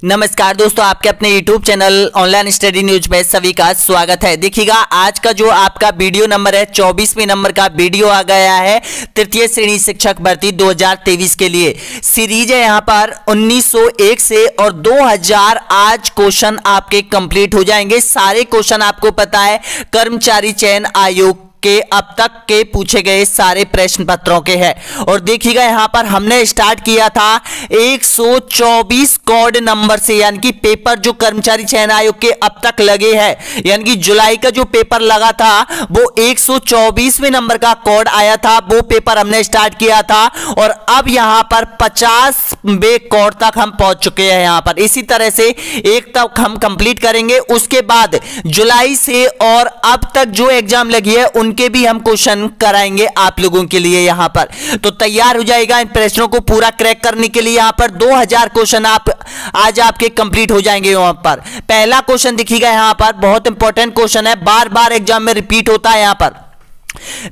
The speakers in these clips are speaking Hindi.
नमस्कार दोस्तों, आपके अपने YouTube channel online study news में सभी का स्वागत है। देखिएगा आज का जो आपका वीडियो नंबर है 24वें नंबर का वीडियो आ गया है तृतीय श्रेणी शिक्षक भर्ती 2023 के लिए। सीरीज है यहाँ पर 1901 से और 2000 आज क्वेश्चन आपके कंप्लीट हो जाएंगे। सारे क्वेश्चन आपको पता है कर्मचारी चयन आयोग के अब तक के पूछे गए सारे प्रश्न पत्रों के हैं। और देखिएगा यहाँ पर हमने स्टार्ट किया था 124 कोड नंबर से, यानी कि पेपर जो कर्मचारी चयन आयोग के अब तक लगे हैं, यानी कि जुलाई का जो पेपर लगा था वो 124वें नंबर का कोड आया था, वो पेपर हमने स्टार्ट किया था। और अब यहाँ पर 50वें कोड तक हम पहुंच चुके हैं। यहाँ पर इसी तरह से एक तक हम कंप्लीट करेंगे, उसके बाद जुलाई से और अब तक जो एग्जाम लगी है उनके भी हम क्वेश्चन कराएंगे आप लोगों के लिए। यहां पर तो तैयार हो जाएगा इन प्रश्नों को पूरा क्रैक करने के लिए। यहां पर 2000 क्वेश्चन आज आपके कंप्लीट हो जाएंगे। वहां पर पहला क्वेश्चन दिखेगा, यहां पर बहुत इंपॉर्टेंट क्वेश्चन है, बार बार एग्जाम में रिपीट होता है। यहां पर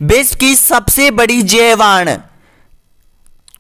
विश्व की सबसे बड़ी जैवाण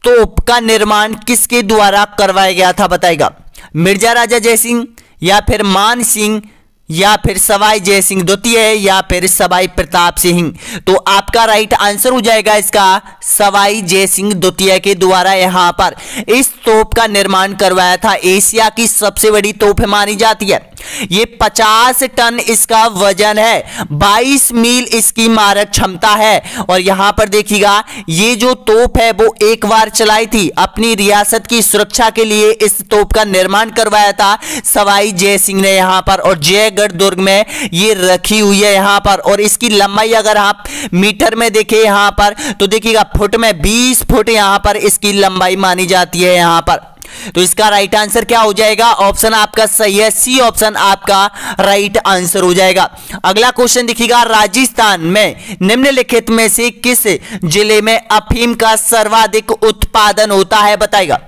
तोप का निर्माण किसके द्वारा करवाया गया था, बताएगा। मिर्जा राजा जयसिंह या फिर मान सिंह या फिर सवाई जय सिंह द्वितीय या फिर सवाई प्रताप सिंह। तो आपका राइट आंसर हो जाएगा इसका सवाई जय सिंह द्वितीय के द्वारा यहां पर इस तोप का निर्माण करवाया था। एशिया की सबसे बड़ी तोप मानी जाती है। ये 50 टन इसका वजन है, 22 मील इसकी मारक क्षमता है। और यहां पर देखिएगा ये जो तोप है वो एक बार चलाई थी, अपनी रियासत की सुरक्षा के लिए इस तोप का निर्माण करवाया था सवाई जय सिंह ने यहां पर। और जयगढ़ दुर्ग में ये रखी हुई है यहां पर। और इसकी लंबाई अगर आप मीटर में देखें यहां पर तो देखिएगा फुट में 20 फुट यहां पर इसकी लंबाई मानी जाती है यहां पर। तो इसका राइट आंसर क्या हो जाएगा, ऑप्शन आपका सही है, सी ऑप्शन आपका राइट आंसर हो जाएगा। अगला क्वेश्चन देखिएगा, राजस्थान में निम्नलिखित में से किस जिले में अफीम का सर्वाधिक उत्पादन होता है, बताएगा।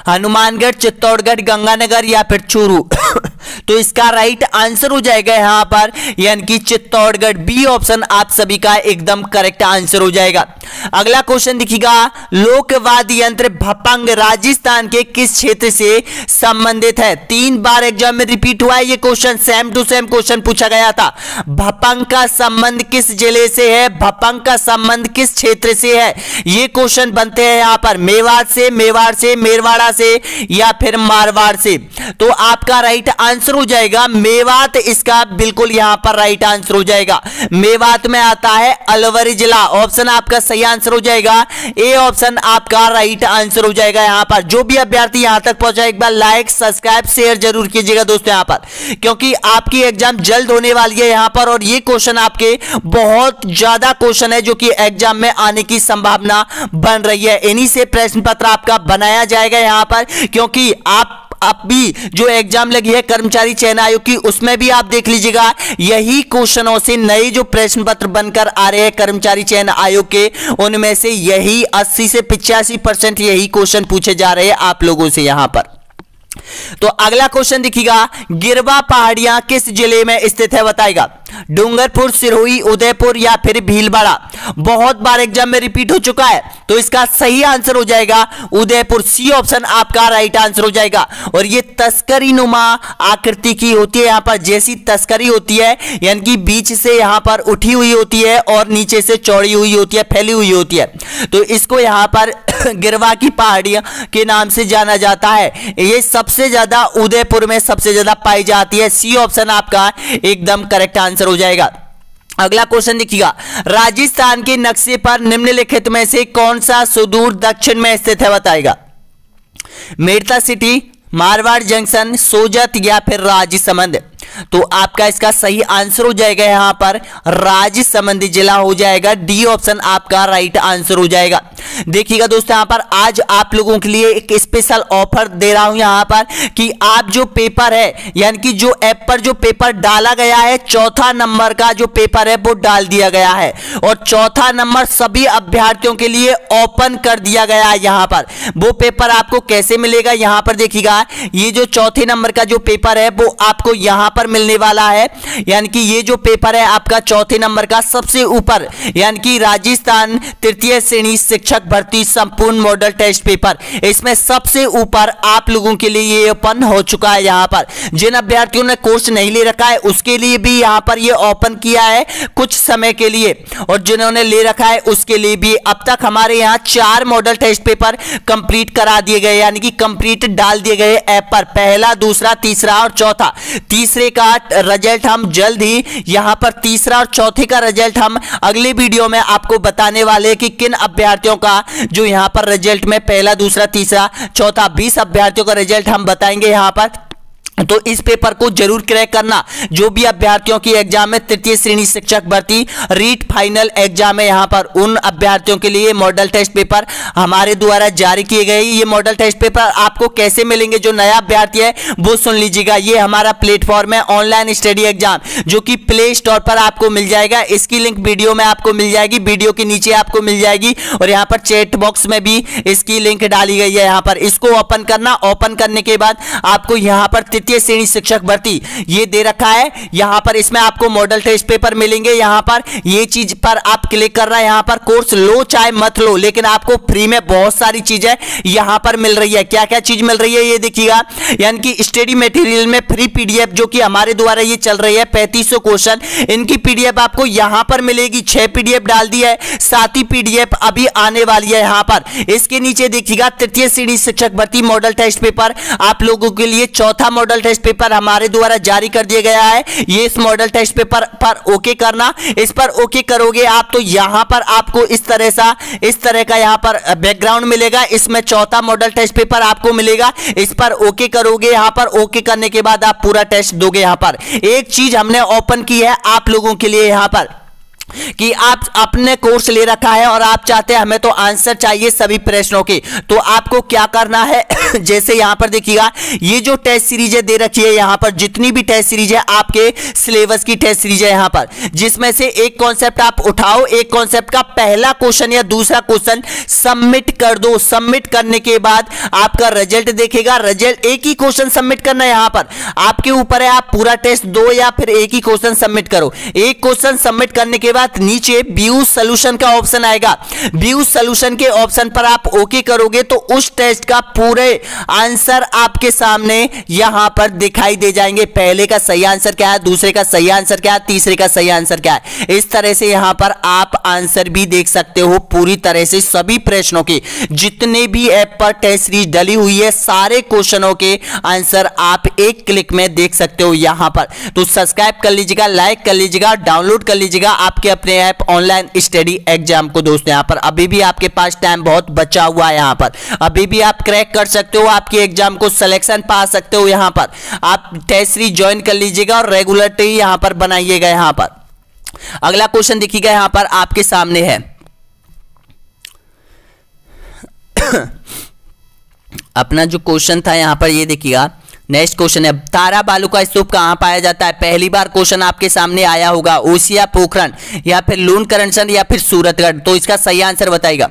हनुमानगढ़, चित्तौड़गढ़, गंगानगर या फिर चूरू। तो इसका राइट आंसर हो जाएगा यहां पर यानी कि चित्तौड़गढ़, बी ऑप्शन आप सभी का एकदम करेक्ट आंसर हो जाएगा। अगला क्वेश्चन देखिएगा, लोकवाद्य यंत्र भपंग राजस्थान के किस क्षेत्र से संबंधित है। 3 बार एग्जाम में रिपीट हुआ है ये question, same to same question पूछा गया था। भपंग का संबंध किस जिले से है, भपंग का संबंध किस क्षेत्र से है, ये क्वेश्चन बनते हैं यहां पर मेवाड़ से, मेरवाड़ा से या फिर मारवाड़ से। तो आपका राइट आंसर हो जाएगा मेवात, इसका बिल्कुल यहां पर राइट आंसर हो जाएगा। मेवात में आता है अलवर जिला, ऑप्शन आपका सही आंसर हो जाएगा, ए ऑप्शन आपका राइट आंसर हो जाएगा। यहां पर जो भी अभ्यर्थी यहां तक पहुंचा एक बार लाइक सब्सक्राइब शेयर जरूर कीजिएगा दोस्तों यहां पर, क्योंकि आपकी एग्जाम जल्द होने वाली है यहां पर। और ये क्वेश्चन आपके बहुत ज्यादा क्वेश्चन है जो कि एग्जाम में आने की संभावना बन रही है। इन्हीं से प्रश्न पत्र आपका बनाया जाएगा यहां पर, क्योंकि आप भी जो एग्जाम लगी है कर्मचारी चयन आयोग की उसमें भी आप देख लीजिएगा यही क्वेश्चनों से नए जो प्रश्न पत्र बनकर आ रहे हैं कर्मचारी चयन आयोग के, उनमें से यही 80 से 85% यही क्वेश्चन पूछे जा रहे हैं आप लोगों से यहां पर। तो अगला क्वेश्चन देखिएगा, गिरवा पहाड़ियां किस जिले में स्थित है, बताएगा। डूंगरपुर, सिरोही, उदयपुर या फिर भीलवाड़ा। बहुत बार एग्जाम में रिपीट हो चुका है तो इसका सही आंसर हो जाएगा उदयपुर, सी ऑप्शन आपका राइट आंसर हो जाएगा। और ये तस्करी नुमा आकृति की होती है, यहां पर जैसी तस्करी होती है यानी कि बीच से यहां पर उठी हुई होती है और नीचे से चौड़ी हुई होती है, फैली हुई होती है। तो इसको यहां पर गिरवा की पहाड़ियां के नाम से जाना जाता है। ये सबसे ज्यादा उदयपुर में सबसे ज्यादा पाई जाती है, सी ऑप्शन आपका एकदम करेक्ट आंसर हो जाएगा। अगला क्वेश्चन देखिएगा, राजस्थान के नक्शे पर निम्नलिखित में से कौन सा सुदूर दक्षिण में स्थित है, बताएगा। मेड़ता सिटी, मारवाड़ जंक्शन, सोजत या फिर राजसमंद। तो आपका इसका सही आंसर हो जाएगा यहां पर राजसमंद जिला हो जाएगा, डी ऑप्शन आपका राइट आंसर हो जाएगा। देखिएगा दोस्तों यहां पर आज आप लोगों के लिए एक स्पेशल ऑफर दे रहा हूं यहां पर कि आप जो पेपर है यानी कि जो ऐप पर जो पेपर डाला गया है, चौथा नंबर का जो पेपर है वो डाल दिया गया है और चौथा नंबर सभी अभ्यर्थियों के लिए ओपन कर दिया गया है। यहां पर वो पेपर आपको कैसे मिलेगा, यहां पर देखिएगा ये जो चौथे नंबर का जो पेपर है वो आपको यहां पर मिलने वाला है, यानी कि ये जो पेपर है आपका चौथे नंबर का सबसे ऊपर, यानी कि राजस्थान तृतीय श्रेणी शिक्षक भर्ती संपूर्ण मॉडल टेस्ट पेपर, इसमें सबसे ऊपर आप लोगों के लिए ये ओपन हो चुका है। यहाँ पर जिन अभ्यर्थियों ने कोर्स नहीं ले रखा है उसके लिए भी यहाँ पर ये ओपन किया है कुछ समय के लिए, और जिन्होंने ले रखा है उसके लिए भी। अब तक हमारे यहाँ 4 मॉडल टेस्ट पेपर कंप्लीट करा दिए गए, यानी कि कंप्लीट डाल दिए गए ऐप पर, पहला, दूसरा, तीसरा और चौथा। तीसरे का रिजल्ट हम जल्द ही यहाँ पर, तीसरा और चौथे का रिजल्ट हम अगले वीडियो में आपको बताने वाले हैं कि किन अभ्यर्थियों का जो यहाँ पर रिजल्ट में पहला, दूसरा, तीसरा, चौथा 20 अभ्यर्थियों का रिजल्ट हम बताएंगे यहाँ पर। तो इस पेपर को जरूर क्रैक करना। जो भी अभ्यर्थियों की एग्जाम में तृतीय श्रेणी शिक्षक भर्ती रीट फाइनल एग्जाम है, यहाँ पर उन अभ्यर्थियों के लिए मॉडल टेस्ट पेपर हमारे द्वारा जारी किए गए। ये मॉडल टेस्ट पेपर आपको कैसे मिलेंगे, जो नया अभ्यर्थी है वो सुन लीजिएगा। ये हमारा प्लेटफॉर्म है ऑनलाइन स्टडी एग्जाम, जो कि प्ले स्टोर पर आपको मिल जाएगा। इसकी लिंक वीडियो में आपको मिल जाएगी, वीडियो के नीचे आपको मिल जाएगी, और यहाँ पर चैट बॉक्स में भी इसकी लिंक डाली गई है। यहाँ पर इसको ओपन करना, ओपन करने के बाद आपको यहाँ पर श्रेणी शिक्षक भर्ती ये दे रखा है। यहां पर इसमें आपको मॉडल टेस्ट पेपर मिलेंगे। यहां पर ये चीज पर आप क्लिक कर रहे हैं, यहां पर कोर्स लो चाहे मत लो, लेकिन आपको फ्री में बहुत सारी चीजें यहां पर मिल रही है। क्या क्या चीज मिल रही है ये देखिएगा, यानी कि स्टडी मटेरियल में फ्री पीडीएफ जो कि हमारे द्वारा ये चल रही है 3500 क्वेश्चन, इनकी पीडीएफ आपको यहां पर मिलेगी। 6 पीडीएफ डाल दी है, 7 पीडीएफ अभी आने वाली है यहां पर। इसके नीचे देखिएगा तृतीय श्रेणी शिक्षक भर्ती मॉडल टेस्ट पेपर आप लोगों के लिए चौथा मॉडल टेस्ट पेपर हमारे द्वारा जारी कर दिया गया है। ये इस मॉडल टेस्ट पेपर पर ओके करना, इस पर ओके करोगे आप तो यहां पर आपको इस तरह का यहां पर बैकग्राउंड मिलेगा। इसमें चौथा मॉडल टेस्ट पेपर आपको मिलेगा, इस पर ओके करोगे। यहां पर ओके करने के बाद आप पूरा टेस्ट दोगे। यहां पर एक चीज हमने ओपन की है आप लोगों के लिए यहां पर, कि आप अपने कोर्स ले रखा है और आप चाहते हैं हमें तो आंसर चाहिए सभी प्रश्नों के, तो आपको क्या करना है जैसे यहां पर देखिएगा ये जो टेस्ट सीरीज दे रखी है, यहां पर जितनी भी टेस्ट सीरीज है आपके सिलेबस की टेस्ट सीरीज है यहां पर, जिसमें से एक कॉन्सेप्ट आप उठाओ, एक कॉन्सेप्ट का पहला क्वेश्चन या दूसरा क्वेश्चन सबमिट कर दो। सबमिट करने के बाद आपका रिजल्ट देखेगा। रिजल्ट एक ही क्वेश्चन सबमिट करना है, यहां पर आपके ऊपर है, आप पूरा टेस्ट दो या फिर एक ही क्वेश्चन सबमिट करो। एक क्वेश्चन सबमिट करने के नीचे व्यू सॉल्यूशन का ऑप्शन आएगा, व्यू सॉल्यूशन के ऑप्शन पर आप ओके करोगे तो उस टेस्ट का पूरे आंसर आपके सामने यहां पर दिखाई दे जाएंगे। पहले का सही आंसर क्या है, दूसरे का सही आंसर क्या है, तीसरे का सही आंसर क्या है। इस तरह से यहां पर आप आंसर भी देख सकते हो पूरी तरह से सभी प्रश्नों के, जितने भी ऐप पर टेस्ट सीरीज डली हुई है सारे क्वेश्चनों के आंसर आप एक क्लिक में देख सकते हो यहां पर। तो सब्सक्राइब कर लीजिएगा, लाइक कर लीजिएगा, डाउनलोड कर लीजिएगा आपके अपने ऐप ऑनलाइन स्टडी एग्जाम को। दोस्तों यहां पर अभी भी आपके पास टाइम बहुत बचा हुआ है, यहां पर अभी भी आप क्रैक कर सकते हो, आपके एग्जाम को सिलेक्शन पा सकते हो। यहां पर आप टेस्ट सीरीज ज्वाइन कर लीजिएगा और रेगुलरली यहां पर बनाइएगा। यहां पर अगला क्वेश्चन देखिएगा, यहां पर आपके सामने है अपना जो क्वेश्चन था यहां पर, ये देखिएगा नेक्स्ट क्वेश्चन है, तारा बालू का स्तूप कहां पाया जाता है। पहली बार क्वेश्चन आपके सामने आया होगा, ओसिया, पोखरण या फिर लून करंसन या फिर सूरतगढ़, तो इसका सही आंसर बताइएगा।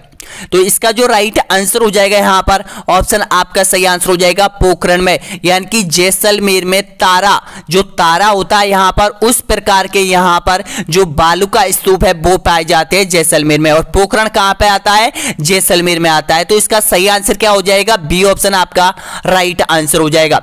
तो इसका जो राइट आंसर हो जाएगा यहां पर ऑप्शन आपका सही आंसर हो जाएगा पोखरण में, यानी कि जैसलमेर में तारा जो तारा होता है यहां पर उस प्रकार के यहां पर जो बालू का स्तूप है वो पाए जाते हैं जैसलमेर में। और पोखरण कहां पे आता है, जैसलमेर में आता है। तो इसका सही आंसर क्या हो जाएगा, बी ऑप्शन आपका राइट आंसर हो जाएगा।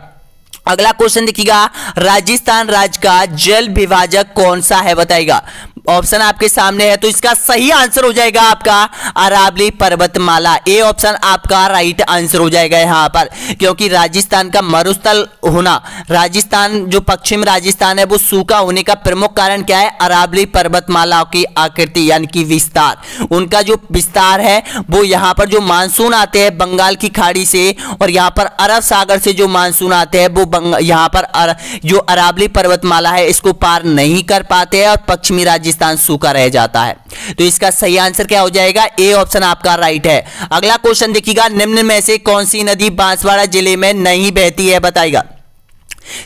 अगला क्वेश्चन देखिएगा, राजस्थान राज्य का जल विभाजक कौन सा है बताइएगा। ऑप्शन आपके सामने है, तो इसका सही आंसर हो जाएगा आपका अरावली पर्वतमाला। ए ऑप्शन आपका राइट आंसर हो जाएगा यहां पर, क्योंकि राजस्थान का मरुस्थल होना, राजस्थान जो पश्चिम राजस्थान है वो सूखा होने का प्रमुख कारण क्या है, अरावली पर्वतमाला की आकृति यानी कि विस्तार। उनका जो विस्तार है वो यहां पर जो मानसून आते हैं बंगाल की खाड़ी से और यहां पर अरब सागर से जो मानसून आते हैं वो यहां पर जो अरावली पर्वतमाला है इसको पार नहीं कर पाते हैं और पश्चिमी राजस्थान सूखा रह जाता है। तो इसका सही आंसर क्या हो जाएगा, ए ऑप्शन आपका राइट है। अगला क्वेश्चन देखिएगा, निम्न में से कौन सी नदी बांसवाड़ा जिले में नहीं बहती है बताइएगा।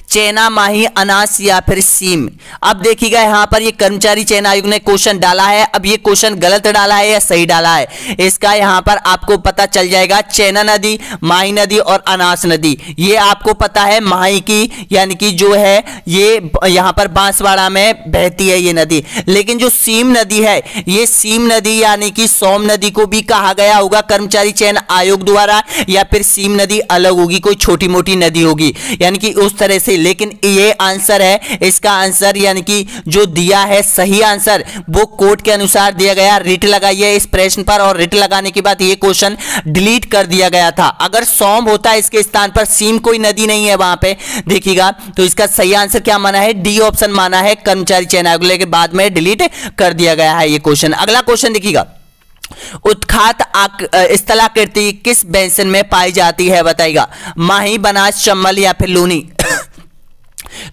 चेना, माही, अनास या फिर सीम। अब देखिएगा यहाँ पर ये कर्मचारी चयन आयोग ने क्वेश्चन डाला है। अब ये क्वेश्चन गलत डाला है या सही डाला है, इसका यहाँ पर आपको पता चल जाएगा। चेना नदी, माही नदी और अनास नदी, ये आपको पता है माही की यानी कि जो है ये यहाँ पर बांसवाड़ा में बहती है ये नदी। लेकिन जो सीम नदी है, ये सीम नदी यानी कि सोम नदी को भी कहा गया होगा कर्मचारी चयन आयोग द्वारा, या फिर सीम नदी अलग होगी, कोई छोटी मोटी नदी होगी यानी कि उस तरह से। लेकिन ये आंसर है, इसका आंसर यानी कि जो दिया है सही आंसर वो कोड के अनुसार दिया गया। रिट लगाइए इस प्रश्न पर, और रिट लगाने के बाद ये क्वेश्चन डिलीट कर दिया गया था। अगर सोम होता है इसके स्थान पर, सीम कोई नदी नहीं है वहां पे देखिएगा, तो इसका सही आंसर क्या माना है, डी ऑप्शन माना है कर्मचारी चयन आयोग, के बाद में डिलीट कर दिया गया है ये क्वेश्चन। अगला क्वेश्चन देखिएगा, उत्खात स्थलाकृति किस बेसिन में पाई जाती है बताइएगा, माही, बनास, चंबल या फिर लूनी।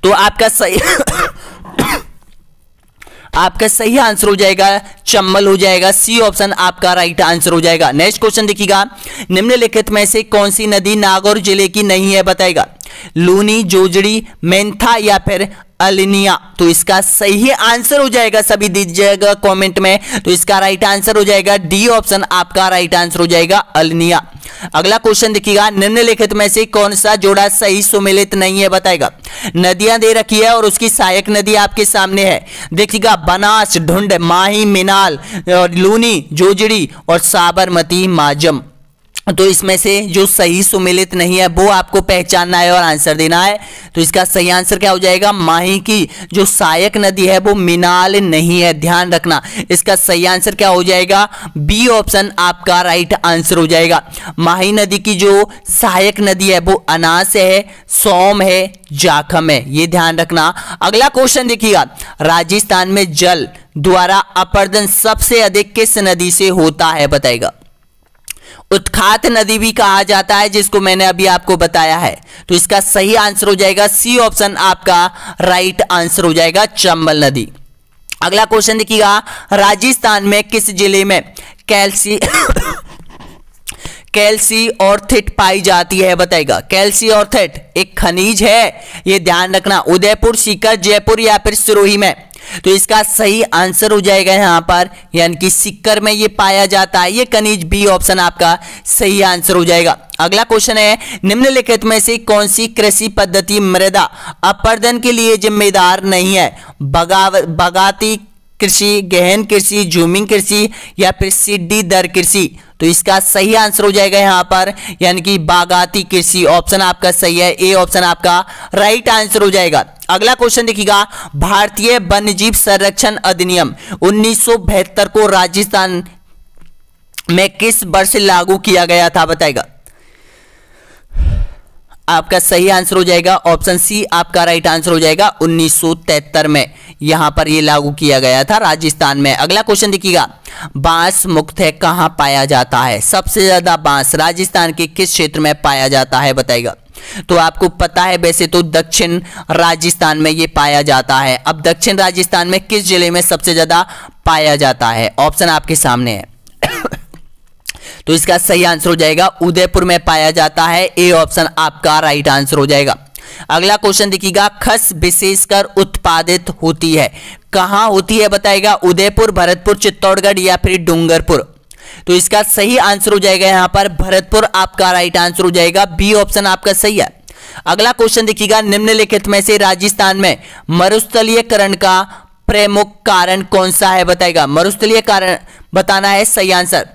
तो आपका सही आंसर हो जाएगा चंबल हो जाएगा, सी ऑप्शन आपका राइट आंसर हो जाएगा। नेक्स्ट क्वेश्चन देखिएगा, निम्नलिखित में से कौन सी नदी नागौर जिले की नहीं है बताइएगा, लूनी, जोजड़ी, मेंथा या फिर अलिनिया। तो इसका सही आंसर हो जाएगा, सभी दीजिएगा कमेंट में, तो इसका राइट आंसर हो जाएगा डी ऑप्शन आपका राइट आंसर हो जाएगा अलिनिया। अगला क्वेश्चन देखिएगा, निम्नलिखित में से कौन सा जोड़ा सही सुमेलित नहीं है बताएगा, नदियां दे रखी है और उसकी सहायक नदी आपके सामने है। देखिएगा, बनास, ढूंढ, माही, मिनाल, लूनी, जोजड़ी और साबरमती, माजम। तो इसमें से जो सही सुमेलित नहीं है वो आपको पहचानना है और आंसर देना है। तो इसका सही आंसर क्या हो जाएगा, माही की जो सहायक नदी है वो मिनाल नहीं है, ध्यान रखना। इसका सही आंसर क्या हो जाएगा, बी ऑप्शन आपका राइट आंसर हो जाएगा। माही नदी की जो सहायक नदी है वो अनास है, सोम है, जाखम है, ये ध्यान रखना। अगला क्वेश्चन देखिएगा, राजस्थान में जल द्वारा अपर्दन सबसे अधिक किस नदी से होता है बताएगा, उत्खात नदी भी कहा जाता है जिसको मैंने अभी आपको बताया है। तो इसका सही आंसर हो जाएगा सी ऑप्शन आपका राइट आंसर हो जाएगा, चंबल नदी। अगला क्वेश्चन देखिएगा, राजस्थान में किस जिले में कैल्सिऑर्थेट पाई जाती है बताएगा, कैल्सिऑर्थेट एक खनिज है, ये ध्यान रखना। उदयपुर, सीकर, जयपुर या फिर सिरोही में। तो इसका सही आंसर हो जाएगा यहां पर यानी कि सीकर में ये पाया जाता है, ये खनिज, बी ऑप्शन आपका सही आंसर हो जाएगा। अगला क्वेश्चन है, निम्नलिखित में से कौन सी कृषि पद्धति मृदा अपर्दन के लिए जिम्मेदार नहीं है, बगाती कृषि, गहन कृषि, जूमिंग कृषि या फिर सीढ़ी दर कृषि। तो इसका सही आंसर हो जाएगा यहां पर यानी कि बागाती कृषि, ऑप्शन आपका सही है, ए ऑप्शन आपका राइट आंसर हो जाएगा। अगला क्वेश्चन देखिएगा, भारतीय वन्यजीव संरक्षण अधिनियम 1972 को राजस्थान में किस वर्ष लागू किया गया था बताएगा, आपका सही आंसर हो जाएगा ऑप्शन सी आपका राइट आंसर हो जाएगा 1973 में यहां पर ये लागू किया गया था राजस्थान में। अगला क्वेश्चन देखिएगा, बांस मुख्यतः कहां पाया जाता है, सबसे ज्यादा बांस राजस्थान के किस क्षेत्र में पाया जाता है बताएगा। तो आपको पता है वैसे तो दक्षिण राजस्थान में ये पाया जाता है। अब दक्षिण राजस्थान में किस जिले में सबसे ज्यादा पाया जाता है, ऑप्शन आपके सामने है। तो इसका सही आंसर हो जाएगा उदयपुर में पाया जाता है, ए ऑप्शन आपका राइट आंसर हो जाएगा। अगला क्वेश्चन देखिएगा, खस विशेषकर उत्पादित होती है कहां होती है बताएगा, उदयपुर, भरतपुर, चित्तौड़गढ़ या फिर डूंगरपुर। तो इसका सही आंसर हो जाएगा यहां पर भरतपुर आपका राइट आंसर हो जाएगा, बी ऑप्शन आपका सही है। अगला क्वेश्चन देखिएगा, निम्नलिखित में से राजस्थान में मरुस्थलीयकरण का प्रमुख कारण कौन सा है बताएगा, मरुस्थलीय कारण बताना है सही आंसर,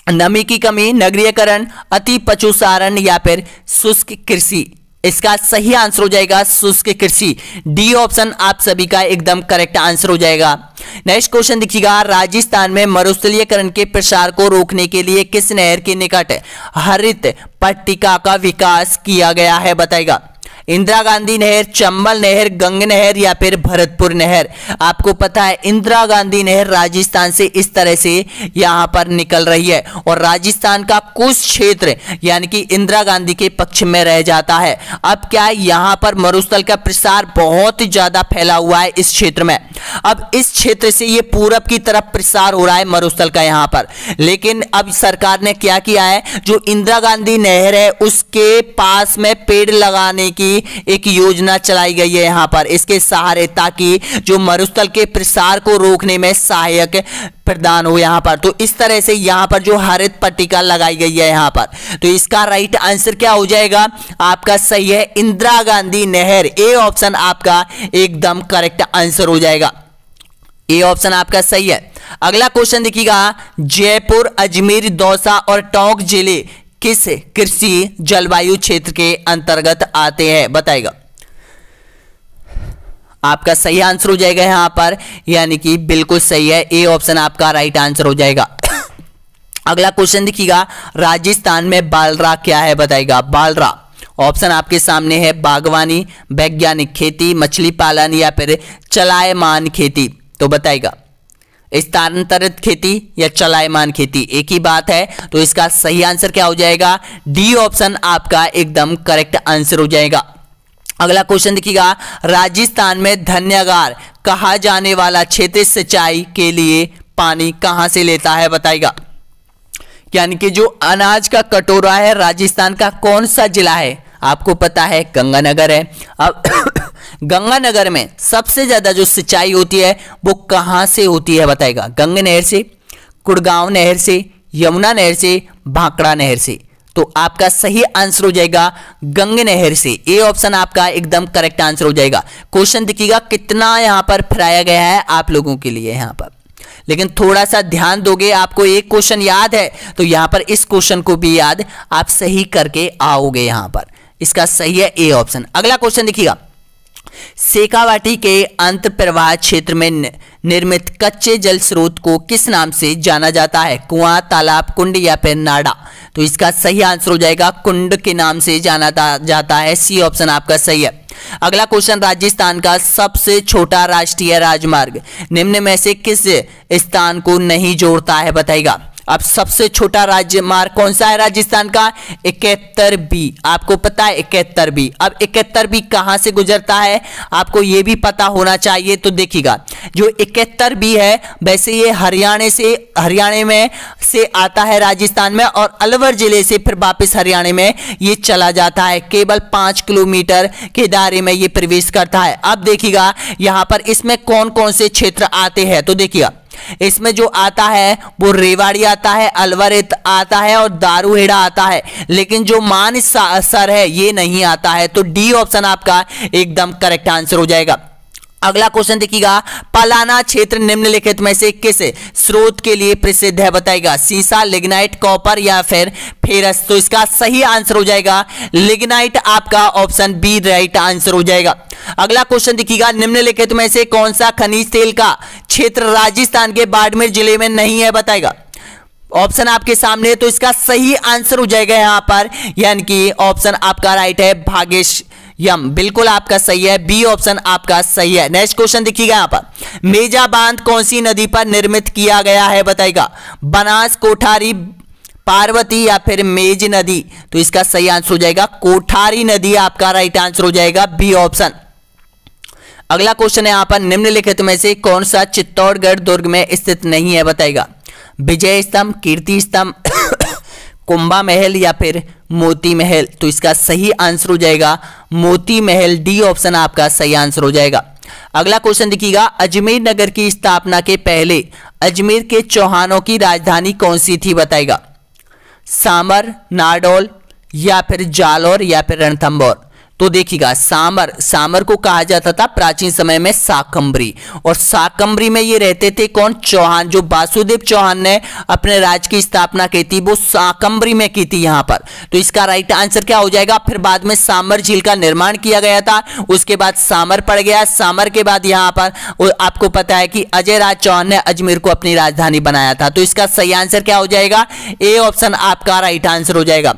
नमी की कमी, नगरीयकरण, अति पशुचारण या फिर शुष्क कृषि। इसका सही आंसर हो जाएगा शुष्क कृषि, डी ऑप्शन आप सभी का एकदम करेक्ट आंसर हो जाएगा। नेक्स्ट क्वेश्चन देखिएगा, राजस्थान में मरुस्थलीयकरण के प्रसार को रोकने के लिए किस नहर के निकट हरित पट्टिका का विकास किया गया है बताएगा, इंदिरा गांधी नहर, चंबल नहर, गंग नहर या फिर भरतपुर नहर। आपको पता है इंदिरा गांधी नहर राजस्थान से इस तरह से यहां पर निकल रही है और राजस्थान का कुछ क्षेत्र यानी कि इंदिरा गांधी के पक्ष में रह जाता है। अब क्या है, यहां पर मरुस्थल का प्रसार बहुत ज्यादा फैला हुआ है इस क्षेत्र में। अब इस क्षेत्र से ये पूरब की तरफ प्रसार हो रहा है मरुस्थल का यहाँ पर। लेकिन अब सरकार ने क्या किया है, जो इंदिरा गांधी नहर है उसके पास में पेड़ लगाने की एक योजना चलाई गई है यहाँ पर इसके सहारे, ताकि जो मरुस्थल के प्रसार को रोकने में सहायक प्रदान हो यहाँ पर। तो इस तरह से यहाँ पर जो हरित पट्टिका लगाई गई है यहाँ पर, तो इसका राइट आंसर क्या हो जाएगा, आपका सही है इंदिरा गांधी नहर। ए ऑप्शन आपका एकदम करेक्ट आंसर हो जाएगा, ए ऑप्शन आपका सही है। अगला क्वेश्चन देखिएगा, जयपुर, अजमेर, दौसा और टोंक जिले किस कृषि जलवायु क्षेत्र के अंतर्गत आते हैं, बताएगा। आपका सही आंसर हो जाएगा यहाँ पर, यानी कि बिल्कुल सही है, ए ऑप्शन आपका राइट आंसर हो जाएगा। अगला क्वेश्चन देखिएगा, राजस्थान में बालरा क्या है, बताएगा। बालरा ऑप्शन आपके सामने है, बागवानी, वैज्ञानिक खेती, मछली पालन या फिर चलायमान खेती, तो बताएगा। स्थानांतरित खेती या चलायमान खेती एक ही बात है, तो इसका सही आंसर क्या हो जाएगा, डी ऑप्शन आपका एकदम करेक्ट आंसर हो जाएगा। अगला क्वेश्चन देखिएगा, राजस्थान में धन्यगार कहा जाने वाला क्षेत्र सिंचाई के लिए पानी कहां से लेता है, बताएगा। यानी कि जो अनाज का कटोरा है राजस्थान का कौन सा जिला है, आपको पता है गंगानगर है। अब गंगानगर में सबसे ज्यादा जो सिंचाई होती है वो कहां से होती है, बताएगा। गंगा नहर से, कुड़गांव नहर से, यमुना नहर से, भाखड़ा नहर से, तो आपका सही आंसर हो जाएगा गंगा नहर से। ए ऑप्शन आपका एकदम करेक्ट आंसर हो जाएगा। क्वेश्चन देखिएगा कितना यहां पर फिराया गया है आप लोगों के लिए यहां पर, लेकिन थोड़ा सा ध्यान दोगे, आपको एक क्वेश्चन याद है तो यहां पर इस क्वेश्चन को भी याद आप सही करके आओगे यहां पर, इसका सही है ए ऑप्शन। अगला क्वेश्चन देखिएगा, शेखावाटी के अंत प्रवाह क्षेत्र में निर्मित कच्चे जल स्रोत को किस नाम से जाना जाता है, कुआं, तालाब, कुंड या फिर नाड़ा, तो इसका सही आंसर हो जाएगा कुंड के नाम से जाना जाता है, सी ऑप्शन आपका सही है। अगला क्वेश्चन, राजस्थान का सबसे छोटा राष्ट्रीय राजमार्ग निम्न में से किस स्थान को नहीं जोड़ता है, बताएगा। अब सबसे छोटा राजमार्ग कौन सा है राजस्थान का, 71 बी, आपको पता है 71 बी। अब 71 बी कहां से गुजरता है आपको ये भी पता होना चाहिए, तो देखिएगा जो 71 बी है वैसे ये हरियाणा में से आता है राजस्थान में, और अलवर जिले से फिर वापस हरियाणा में ये चला जाता है, केवल 5 किलोमीटर के दायरे में ये प्रवेश करता है। अब देखिएगा यहां पर इसमें कौन कौन से क्षेत्र आते हैं, तो देखिएगा इसमें जो आता है वो रेवाड़ी आता है, अलवर आता है और दारूहेड़ा आता है, लेकिन जो मानसर है ये नहीं आता है, तो डी ऑप्शन आपका एकदम करेक्ट आंसर हो जाएगा। अगला क्वेश्चन देखिएगा, पलाना क्षेत्र निम्नलिखित में से किस स्रोत के लिए प्रसिद्ध है, बताएगा। सीसा, लिग्नाइट, कॉपर या फिर फेरस, तो इसका सही आंसर हो जाएगा लिग्नाइट, आपका ऑप्शन बी राइट आंसर हो जाएगा। अगला क्वेश्चन देखिएगा, निम्नलिखित में से कौन सा खनिज तेल का क्षेत्र राजस्थान के बाड़मेर जिले में नहीं है, बताएगा। ऑप्शन आपके सामने है, तो इसका सही आंसर हो जाएगा यहां पर, यानी कि ऑप्शन आपका राइट है भागेश यम, बिल्कुल आपका सही है, बी ऑप्शन आपका सही है। नेक्स्ट क्वेश्चन देखिएगा यहां पर, मेजा बांध कौन सी नदी पर निर्मित किया गया है, बताएगा। बनास, कोठारी, पार्वती या फिर मेज नदी, तो इसका सही आंसर हो जाएगा कोठारी नदी, आपका राइट आंसर हो जाएगा बी ऑप्शन। अगला क्वेश्चन है यहां पर, निम्नलिखित में से कौन सा चित्तौड़गढ़ दुर्ग में स्थित नहीं है, बताएगा। विजय स्तंभ, कीर्ति स्तंभ, कुंभा महल या फिर मोती महल, तो इसका सही आंसर हो जाएगा मोती महल, डी ऑप्शन आपका सही आंसर हो जाएगा। अगला क्वेश्चन देखिएगा, अजमेर नगर की स्थापना के पहले अजमेर के चौहानों की राजधानी कौन सी थी, बताएगा। सामर, नाडौल या फिर जालौर या फिर रणथंभौर, तो देखिएगा सामर को कहा जाता था प्राचीन समय में शाकंभरी, और शाकंभरी में ये रहते थे कौन, चौहान। जो वासुदेव चौहान ने अपने राज्य की स्थापना की थी वो शाकंभरी में की थी यहां पर, तो इसका राइट आंसर क्या हो जाएगा। फिर बाद में सामर झील का निर्माण किया गया था, उसके बाद सामर पड़ गया, सामर के बाद यहां पर आपको पता है कि अजय राज चौहान ने अजमेर को अपनी राजधानी बनाया था, तो इसका सही आंसर क्या हो जाएगा, ए ऑप्शन आपका राइट आंसर हो जाएगा।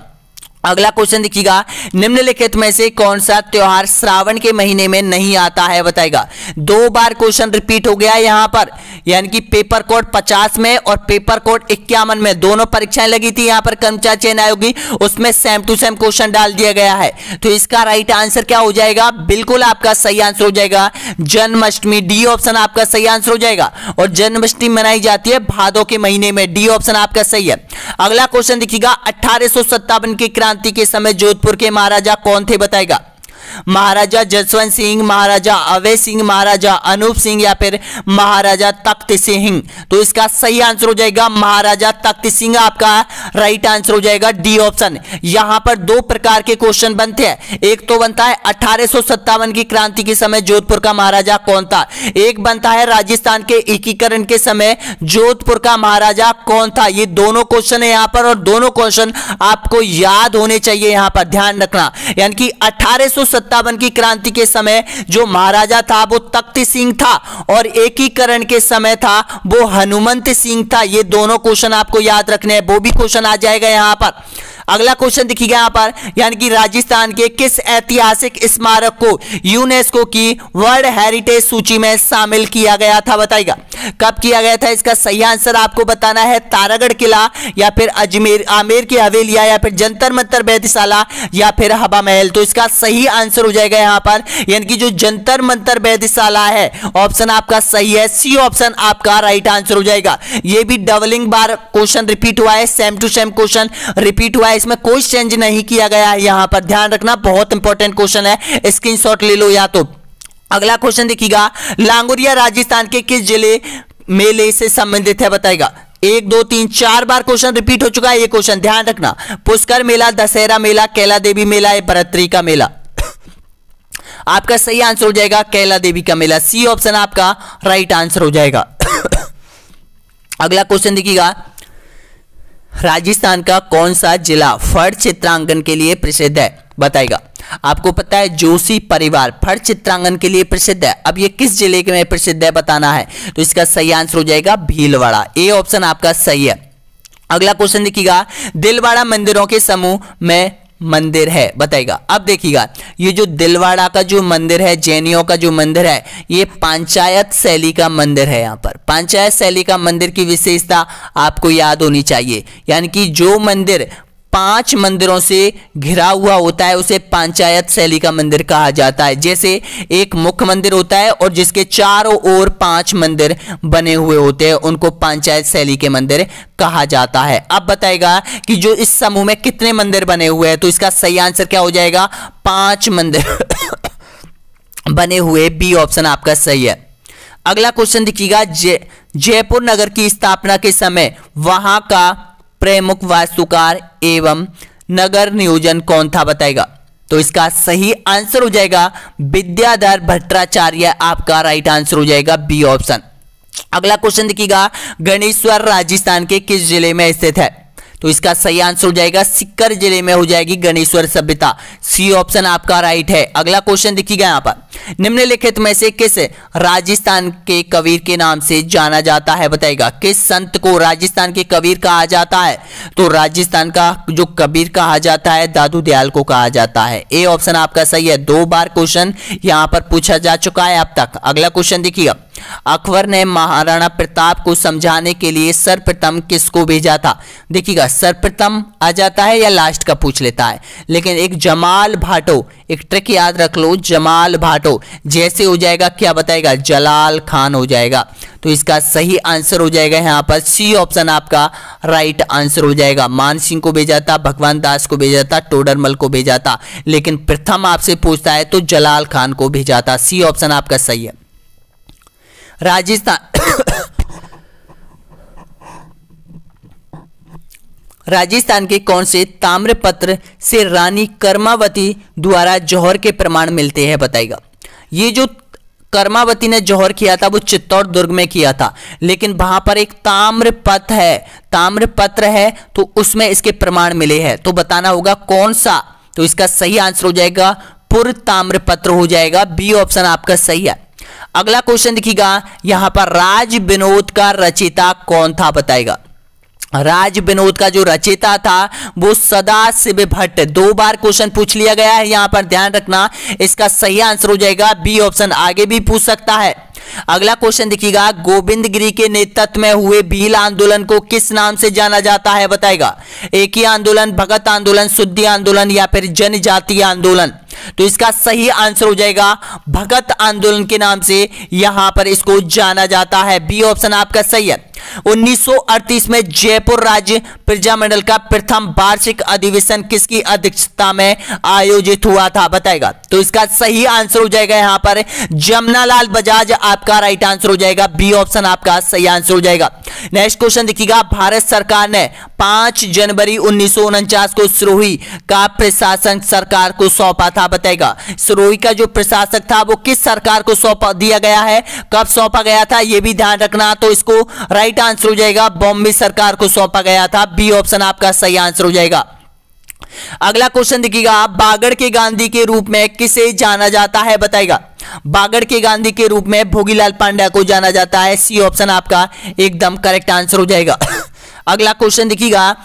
अगला क्वेश्चन देखिएगा, निम्नलिखित में से कौन सा त्योहार श्रावण के महीने में नहीं आता है बताएगा। 2 बार क्वेश्चन रिपीट हो गया है यहां पर, यानी कि पेपर कोड 50 में और पेपर कोड 51 में दोनों परीक्षाएं लगी थी यहां पर कर्मचारी चयन आयोग की, उसमें सेम टू सेम क्वेश्चन डाल दिया गया है। तो इसका राइट आंसर क्या हो जाएगा, बिल्कुल आपका सही आंसर हो जाएगा जन्माष्टमी, डी ऑप्शन आपका सही आंसर हो जाएगा। और जन्माष्टमी मनाई जाती है भादों के महीने में, डी ऑप्शन आपका सही है। अगला क्वेश्चन देखिएगा, 1857 की क्रांति के समय जोधपुर के महाराजा कौन थे बताएगा। महाराजा जसवंत सिंह, महाराजा अवय सिंह, महाराजा अनूप सिंह या फिर महाराजा तख्त सिंह। तो इसका सही आंसर हो जाएगा महाराजा तख्त सिंह, आपका राइट आंसर हो जाएगा डी ऑप्शन। यहां पर 2 प्रकार के क्वेश्चन बनते हैं, एक तो बनता है 1857 की क्रांति के समय जोधपुर का महाराजा कौन था, एक बनता है राजस्थान के एकीकरण के समय जोधपुर का महाराजा कौन था। ये दोनों क्वेश्चन है यहां पर और दोनों क्वेश्चन आपको याद होने चाहिए, यहां पर ध्यान रखना। यानी कि 1857 की क्रांति के समय जो महाराजा था वो तख्त सिंह था और एकीकरण के समय था वो हनुमंत सिंह था। ये दोनों क्वेश्चन आपको याद रखने हैं, वो भी क्वेश्चन आ जाएगा यहां पर। अगला क्वेश्चन देखिएगा यहां पर, यानी कि राजस्थान के किस ऐतिहासिक स्मारक को यूनेस्को की वर्ल्ड हेरिटेज सूची में शामिल किया गया था बताइएगा। कब किया गया था, इसका सही आंसर आपको बताना है। तारागढ़ किला या फिर अजमेर आमेर की हवेलिया या फिर जंतर मंतर वेधशाला या फिर हवा महल। तो इसका सही आंसर हो जाएगा यहां पर, यानी कि जो जंतर मंतर वेधशाला है ऑप्शन आपका सही है, सी ऑप्शन आपका राइट आंसर हो जाएगा। यह भी डबलिंग बार क्वेश्चन रिपीट हुआ है, same to same question repeat हुआ है, इसमें कोई चेंज नहीं किया गया है। यहां पर ध्यान रखना, बहुत इंपॉर्टेंट क्वेश्चन है, स्क्रीनशॉट ले लो या तो। अगला क्वेश्चन देखिएगा, लांगुरिया राजस्थान के किस जिले मेले से संबंधित है बताएगा। 1 2 3 4 बार क्वेश्चन रिपीट हो चुका है ये क्वेश्चन, ध्यान रखना। पुष्कर मेला, दशहरा मेला, कैला देवी मेला या भरतरी का मेला। आपका सही आंसर हो जाएगा कैला देवी का मेला, सी ऑप्शन आपका राइट आंसर हो जाएगा। अगला क्वेश्चन देखिएगा, राजस्थान का कौन सा जिला फट चित्रांकन के लिए प्रसिद्ध है बताएगा। आपको पता है जोशी परिवार फट चित्रांकन के लिए प्रसिद्ध है, अब ये किस जिले में प्रसिद्ध है बताना है। तो इसका सही आंसर हो जाएगा भीलवाड़ा, ए ऑप्शन आपका सही है। अगला क्वेश्चन देखिएगा, दिलवाड़ा मंदिरों के समूह में मंदिर है बताएगा। अब देखिएगा, ये जो दिलवाड़ा का जो मंदिर है, जैनियों का जो मंदिर है, ये पंचायत शैली का मंदिर है। यहाँ पर पंचायत शैली का मंदिर की विशेषता आपको याद होनी चाहिए, यानी कि जो मंदिर 5 मंदिरों से घिरा हुआ होता है उसे पंचायत शैली का मंदिर कहा जाता है। जैसे एक मुख्य मंदिर होता है और जिसके चारों ओर 5 मंदिर बने हुए होते हैं, उनको पंचायत शैली के मंदिर कहा जाता है। अब बताएगा कि जो इस समूह में कितने मंदिर बने हुए हैं, तो इसका सही आंसर क्या हो जाएगा, 5 मंदिर बने हुए, बी ऑप्शन आपका सही है। अगला क्वेश्चन देखिएगा, जयपुर नगर की स्थापना के समय वहां का प्रमुख वास्तुकार एवं नगर नियोजन कौन था बताएगा। तो इसका सही आंसर हो जाएगा विद्याधर भट्टाचार्य, आपका राइट आंसर हो जाएगा बी ऑप्शन। अगला क्वेश्चन देखिएगा, गणेश्वर राजस्थान के किस जिले में स्थित है। तो इसका सही आंसर हो जाएगा सीकर जिले में हो जाएगी गणेश्वर सभ्यता, सी ऑप्शन आपका राइट है। अगला क्वेश्चन देखिएगा यहाँ पर, निम्नलिखित में से किस राजस्थान के कबीर के नाम से जाना जाता है बताएगा। किस संत को राजस्थान के कबीर कहा जाता है। तो राजस्थान का जो कबीर कहा जाता है दादू दयाल को कहा जाता है, ए ऑप्शन आपका सही है। 2 बार क्वेश्चन यहाँ पर पूछा जा चुका है अब तक। अगला क्वेश्चन देखिएगा, अकबर ने महाराणा प्रताप को समझाने के लिए सर्वप्रथम किसको भेजा था। देखिएगा सर्वप्रथम आ जाता है या लास्ट का पूछ लेता है, लेकिन एक जमाल भाटो, एक ट्रिक याद रख लो, जमाल भाटो जैसे हो जाएगा क्या बताएगा, जलाल खान हो जाएगा। तो इसका सही आंसर हो जाएगा यहाँ पर सी ऑप्शन आपका राइट आंसर हो जाएगा। मान सिंह को भेजा था, भगवान दास को भेजा था, टोडरमल को भेजा था, लेकिन प्रथम आपसे पूछता है तो जलाल खान को भेजा था, सी ऑप्शन आपका सही है। राजस्थान के कौन से ताम्रपत्र से रानी कर्मावती द्वारा जौहर के प्रमाण मिलते हैं बताइएगा। ये जो कर्मावती ने जौहर किया था वो चित्तौड़ दुर्ग में किया था, लेकिन वहां पर एक ताम्रपत्र है तो उसमें इसके प्रमाण मिले हैं, तो बताना होगा कौन सा। तो इसका सही आंसर हो जाएगा पुर ताम्रपत्र हो जाएगा, बी ऑप्शन आपका सही है। अगला क्वेश्चन देखिएगा, यहां पर राज विनोद का रचयिता कौन था बताएगा। राज विनोद का जो रचयिता था वो सदाशिव भट्ट। 2 बार क्वेश्चन पूछ लिया गया है, यहां पर ध्यान रखना। इसका सही आंसर हो जाएगा बी ऑप्शन। आगे भी पूछ सकता है। अगला क्वेश्चन देखिएगा, गोविंद गिरी के नेतृत्व में हुए भील आंदोलन को किस नाम से जाना जाता है बताएगा। एक ही आंदोलन, भगत आंदोलन, शुद्धि आंदोलन या फिर जनजातीय आंदोलन। तो इसका सही आंसर हो जाएगा भगत आंदोलन के नाम से यहां पर इसको जाना जाता है। बी ऑप्शन आपका सही है। 1938 में जयपुर राज्य प्रजामंडल का प्रथम वार्षिक अधिवेशन किसकी अध्यक्षता में आयोजित हुआ था बताएगा। तो इसका सही आंसर हो जाएगा यहां पर जमनालाल बजाज आपका राइट आंसर हो जाएगा। बी ऑप्शन आपका सही आंसर हो जाएगा। नेक्स्ट क्वेश्चन देखिएगा, भारत सरकार ने 5 जनवरी 1949 को सिरोही का प्रशासन सरकार को सौंपा था बताएगा। सिरोही का जो प्रशासक था वो किस सरकार को सौंपा दिया गया है, कब सौंपा गया था, यह भी ध्यान रखना। तो इसको राइट आंसर हो जाएगा बॉम्बे सरकार को सौंपा गया था। बी ऑप्शन आपका सही आंसर हो जाएगा। अगला क्वेश्चन देखिएगा, बागड़ के गांधी के रूप में किसे जाना जाता है बताएगा। बागड़ के गांधी के रूप में भोगीलाल पांड्या को जाना जाता है। सी ऑप्शन आपका एकदम करेक्ट आंसर हो जाएगा। अगला क्वेश्चन देखिएगा,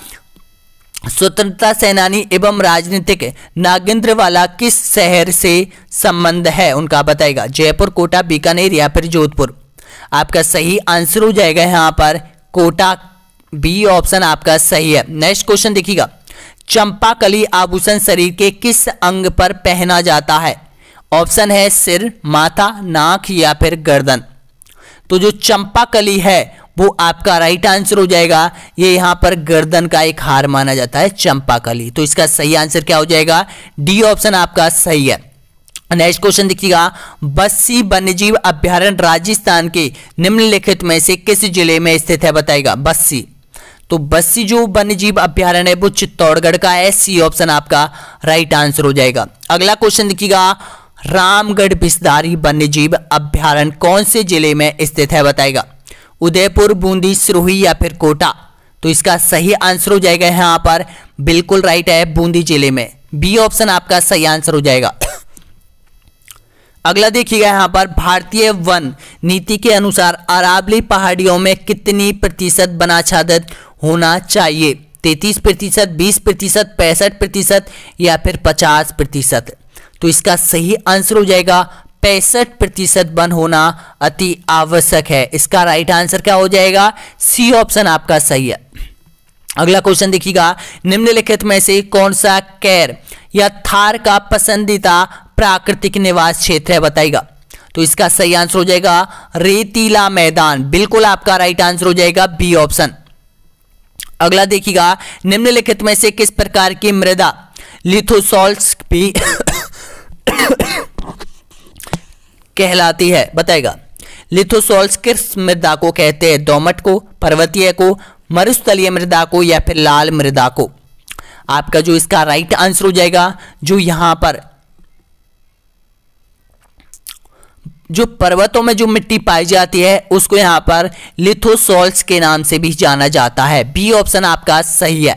स्वतंत्रता सेनानी एवं राजनीतिक नागेंद्रवाला किस शहर से संबंध है उनका बताएगा। जयपुर, कोटा, बीकानेर या फिर जोधपुर। आपका सही आंसर हो जाएगा यहां पर कोटा। बी ऑप्शन आपका सही है। नेक्स्ट क्वेश्चन देखिएगा, चंपाकली आभूषण शरीर के किस अंग पर पहना जाता है। ऑप्शन है सिर, माथा, नाक या फिर गर्दन। तो जो चंपाकली है वो आपका राइट आंसर हो जाएगा। ये यहां पर गर्दन का एक हार माना जाता है चंपाकली। तो इसका सही आंसर क्या हो जाएगा, डी ऑप्शन आपका सही है। नेक्स्ट क्वेश्चन देखिएगा, बस्सी वन्यजीव अभ्यारण्य राजस्थान के निम्नलिखित में से किस जिले में स्थित है बताएगा। बस्सी, तो बस्सी जो वन्यजीव अभ्यारण्य है वो चित्तौड़गढ़ का है। सी ऑप्शन आपका राइट आंसर हो जाएगा। अगला क्वेश्चन देखिएगा, रामगढ़ बिस्दारी वन्यजीव अभ्यारण्य कौन से जिले में स्थित है बताएगा। उदयपुर, बूंदी, सिरोही या फिर कोटा। तो इसका सही आंसर हो जाएगा यहां पर बिल्कुल राइट है, बूंदी जिले में। बी ऑप्शन आपका सही आंसर हो जाएगा। अगला देखिएगा यहां पर, भारतीय वन नीति के अनुसार अरावली पहाड़ियों में कितनी प्रतिशत वनाच्छादित होना चाहिए। 33%, 20%, 65% या फिर 50%। तो इसका सही आंसर हो जाएगा 65% वन होना अति आवश्यक है। इसका राइट आंसर क्या हो जाएगा, सी ऑप्शन आपका सही है। अगला क्वेश्चन देखिएगा, निम्नलिखित में से कौन सा कैर या थार का पसंदीदा प्राकृतिक निवास क्षेत्र है बताइएगा। तो इसका सही आंसर हो जाएगा रेतीला मैदान। बिल्कुल आपका राइट आंसर हो जाएगा बी ऑप्शन। अगला देखिएगा, निम्नलिखित में से किस प्रकार की मृदा लिथोसॉल्स भी कहलाती है बताएगा। लिथोसॉल्स किस मृदा को कहते हैं, दोमट को, पर्वतीय को, मरुस्थलीय मृदा को या फिर लाल मृदा को। आपका जो इसका राइट आंसर हो जाएगा, जो यहां पर जो पर्वतों में जो मिट्टी पाई जाती है उसको यहां पर लिथोसॉल्स के नाम से भी जाना जाता है। बी ऑप्शन आपका सही है।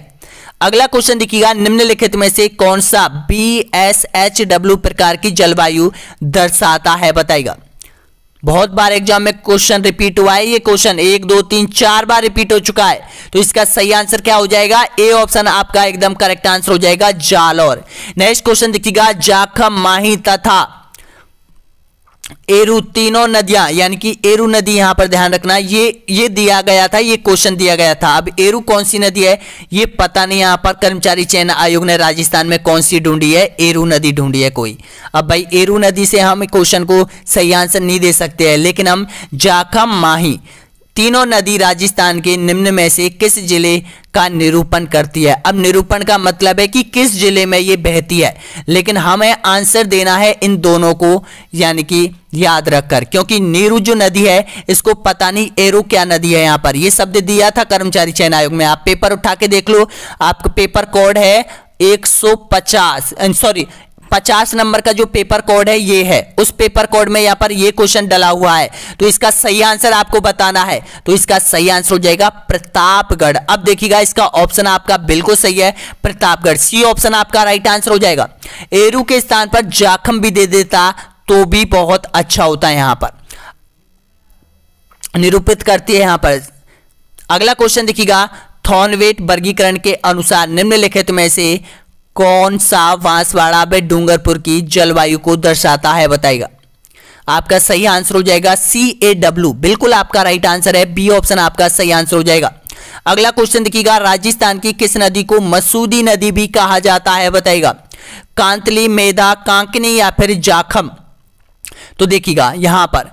अगला क्वेश्चन देखिएगा, निम्नलिखित में से कौन सा BSHW प्रकार की जलवायु दर्शाता है बताइएगा। बहुत बार एग्जाम में क्वेश्चन रिपीट हुआ है, ये क्वेश्चन 1 2 3 4 बार रिपीट हो चुका है। तो इसका सही आंसर क्या हो जाएगा, ए ऑप्शन आपका एकदम करेक्ट आंसर हो जाएगा, जालौर। नेक्स्ट क्वेश्चन देखिएगा, जाखम, माही तथा एरू तीनों नदियां, यानी कि एरू नदी यहां पर ध्यान रखना, ये दिया गया था, ये क्वेश्चन दिया गया था। अब एरू कौन सी नदी है ये पता नहीं, यहां पर कर्मचारी चयन आयोग ने राजस्थान में कौन सी ढूंढी है, एरू नदी ढूंढी है कोई। अब भाई एरू नदी से हम क्वेश्चन को सही आंसर नहीं दे सकते हैं, लेकिन हम जाखम, माही तीनों नदी राजस्थान के निम्न में से किस जिले का निरूपण करती है। अब निरूपण का मतलब है कि किस जिले में ये बहती है, लेकिन हमें आंसर देना है इन दोनों को, यानी कि याद रखकर, क्योंकि नीरू जो नदी है इसको पता नहीं एरू क्या नदी है। यहां पर ये शब्द दिया था कर्मचारी चयन आयोग में, आप पेपर उठा के देख लो, आपका पेपर कोड है 50 नंबर का जो पेपर कोड है ये है, उस पेपर कोड में यहां पर ये क्वेश्चन डला हुआ है। तो इसका सही आंसर आपको बताना है, तो इसका सही आंसर हो जाएगा प्रतापगढ़। अब देखिएगा इसका ऑप्शन आपका बिल्कुल सही है, प्रतापगढ़। सी ऑप्शन आपका राइट आंसर हो जाएगा। एरू के स्थान पर जाखम भी दे देता तो भी बहुत अच्छा होता है, यहां पर निरूपित करती है यहां पर। अगला क्वेश्चन देखिएगा, थॉर्नवेट वर्गीकरण के अनुसार निम्नलिखित में से कौन सा बांसवाड़ा व डूंगरपुर की जलवायु को दर्शाता है बताएगा। आपका सही आंसर हो जाएगा CAW, बिल्कुल आपका राइट आंसर है, बी ऑप्शन आपका सही आंसर हो जाएगा। अगला क्वेश्चन देखिएगा, राजस्थान की किस नदी को मसूदी नदी भी कहा जाता है बताएगा। कांतली, मेधा, कांकनी या फिर जाखम। तो देखिएगा यहां पर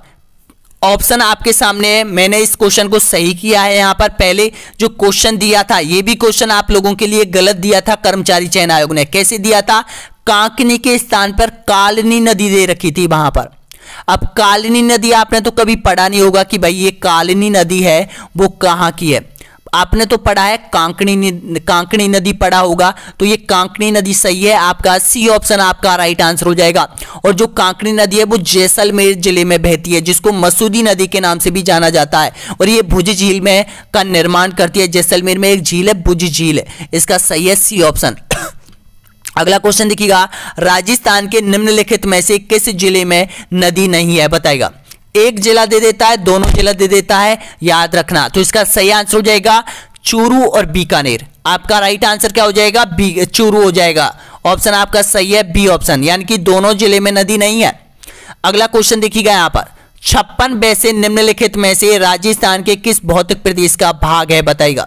ऑप्शन आपके सामने है, मैंने इस क्वेश्चन को सही किया है। यहां पर पहले जो क्वेश्चन दिया था ये भी क्वेश्चन आप लोगों के लिए गलत दिया था कर्मचारी चयन आयोग ने। कैसे दिया था, कांकनी के स्थान पर कालनी नदी दे रखी थी वहां पर। अब कालनी नदी आपने तो कभी पढ़ा नहीं होगा कि भाई ये कालनी नदी है वो कहां की है। आपने तो पढ़ा है कांकनी नदी पढ़ा होगा, तो ये कांकनी नदी सही है, आपका सी ऑप्शन आपका राइट आंसर हो जाएगा। और जो कांकनी नदी है वो जैसलमेर जिले में बहती है, जिसको मसूदी नदी के नाम से भी जाना जाता है, और ये भुज झील में का निर्माण करती है। जैसलमेर में एक झील है, भुज झील है, इसका सही है सी ऑप्शन। अगला क्वेश्चन देखिएगा, राजस्थान के निम्नलिखित में से किस जिले में नदी नहीं है बताएगा। एक जिला दे देता है, दोनों जिला दे देता है, याद रखना। तो इसका सही आंसर हो जाएगा चूरू और बीकानेर। आपका राइट आंसर क्या हो जाएगा, चूरू हो जाएगा। ऑप्शन आपका सही है बी ऑप्शन, यानी कि दोनों जिले में नदी नहीं है। अगला क्वेश्चन देखिएगा यहां पर, 56 बेसिन निम्नलिखित में से राजस्थान के किस भौतिक प्रदेश का भाग है बताएगा।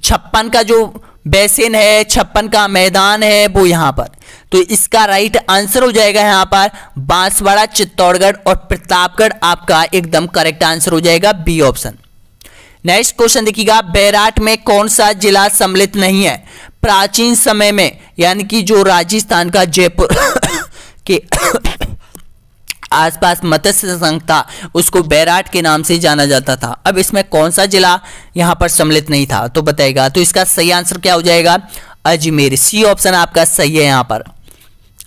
56 का जो बेसिन है, 56 का मैदान है वो यहां पर, तो इसका राइट आंसर हो जाएगा यहां पर बांसवाड़ा, चित्तौड़गढ़ और प्रतापगढ़। आपका एकदम करेक्ट आंसर हो जाएगा बी ऑप्शन। नेक्स्ट क्वेश्चन देखिएगा, बैराट में कौन सा जिला सम्मिलित नहीं है। प्राचीन समय में, यानी कि जो राजस्थान का जयपुर के आसपास मत्स्य संघ था उसको बैराट के नाम से जाना जाता था। अब इसमें कौन सा जिला यहां पर सम्मिलित नहीं था तो बताएगा। तो इसका सही आंसर क्या हो जाएगा, अजमेर, सी ऑप्शन आपका सही है यहां पर।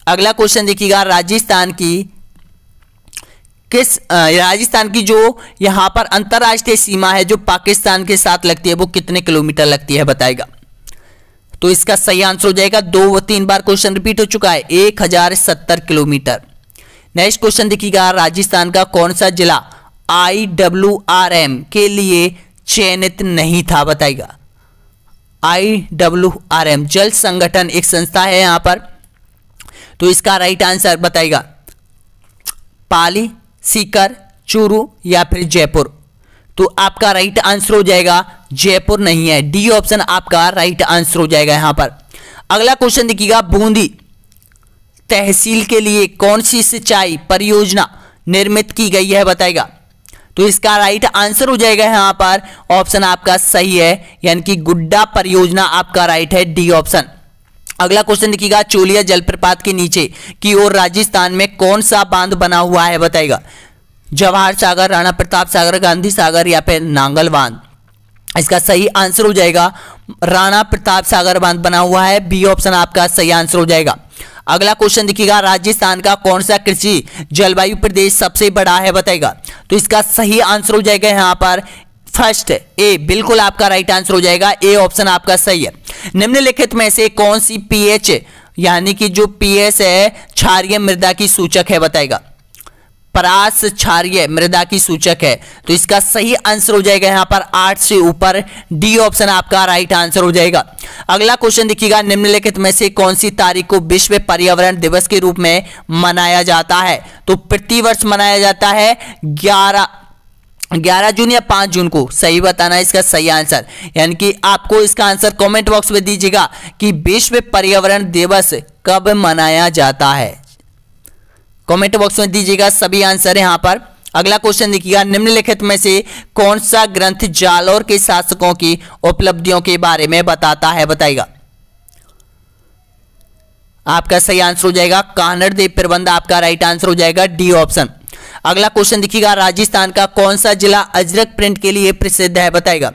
अगला क्वेश्चन देखिएगा, राजस्थान की जो यहां पर अंतरराष्ट्रीय सीमा है जो पाकिस्तान के साथ लगती है वो कितने किलोमीटर लगती है बताएगा। तो इसका सही आंसर हो जाएगा, 2 व 3 बार क्वेश्चन रिपीट हो चुका है, 1070 किलोमीटर। नेक्स्ट क्वेश्चन देखिएगा, राजस्थान का कौन सा जिला IWRM के लिए चयनित नहीं था बताएगा। IWRM जल संगठन एक संस्था है यहां पर, तो इसका राइट आंसर बताएगा पाली, सीकर, चूरू या फिर जयपुर। तो आपका राइट आंसर हो जाएगा जयपुर नहीं है, डी ऑप्शन आपका राइट आंसर हो जाएगा यहां पर। अगला क्वेश्चन देखिएगा, बूंदी तहसील के लिए कौन सी सिंचाई परियोजना निर्मित की गई है बताएगा। तो इसका राइट आंसर हो जाएगा यहां पर ऑप्शन आपका सही है, यानी कि गुड्डा परियोजना आपका राइट है, डी ऑप्शन। अगला क्वेश्चन देखिएगा, चोलिया जलप्रपात के नीचे की ओर राजस्थान में कौन सा बांध बना हुआ है बताएगा। जवाहर सागर, राणा प्रताप सागर, गांधी सागर या फिर नांगल बांध। इसका सही आंसर हो जाएगा राणा प्रताप सागर बांध बना हुआ है, बी ऑप्शन आपका सही आंसर हो जाएगा। अगला क्वेश्चन देखिएगा, राजस्थान का कौन सा कृषि जलवायु प्रदेश सबसे बड़ा है बताएगा। तो इसका सही आंसर हो जाएगा यहां पर फर्स्ट ए, बिल्कुल आपका राइट आंसर हो जाएगा, ए ऑप्शन आपका सही है। निम्नलिखित में से कौन सी पीएच, यानी कि जो पीएच है क्षारीय मृदा की सूचक है बताएगा। परास क्षारीय मृदा की सूचक है, तो इसका सही आंसर हो जाएगा यहां पर 8 से ऊपर, डी ऑप्शन आपका राइट आंसर हो जाएगा। अगला क्वेश्चन देखिएगा, निम्नलिखित में से कौन सी तारीख को विश्व पर्यावरण दिवस के रूप में मनाया जाता है। तो प्रतिवर्ष मनाया जाता है 11 जून या 5 जून को, सही बताना है इसका सही आंसर। यानी कि आपको इसका आंसर कमेंट बॉक्स में दीजिएगा कि विश्व पर्यावरण दिवस कब मनाया जाता है, कमेंट बॉक्स में दीजिएगा सभी आंसर यहां पर। अगला क्वेश्चन देखिएगा, निम्नलिखित में से कौन सा ग्रंथ जालौर के शासकों की उपलब्धियों के बारे में बताता है बताएगा। आपका सही आंसर हो जाएगा कानड़ देव प्रबंध, आपका राइट आंसर हो जाएगा डी ऑप्शन। अगला क्वेश्चन देखिएगा, राजस्थान का कौन सा जिला अजरक प्रिंट के लिए प्रसिद्ध है बताएगा।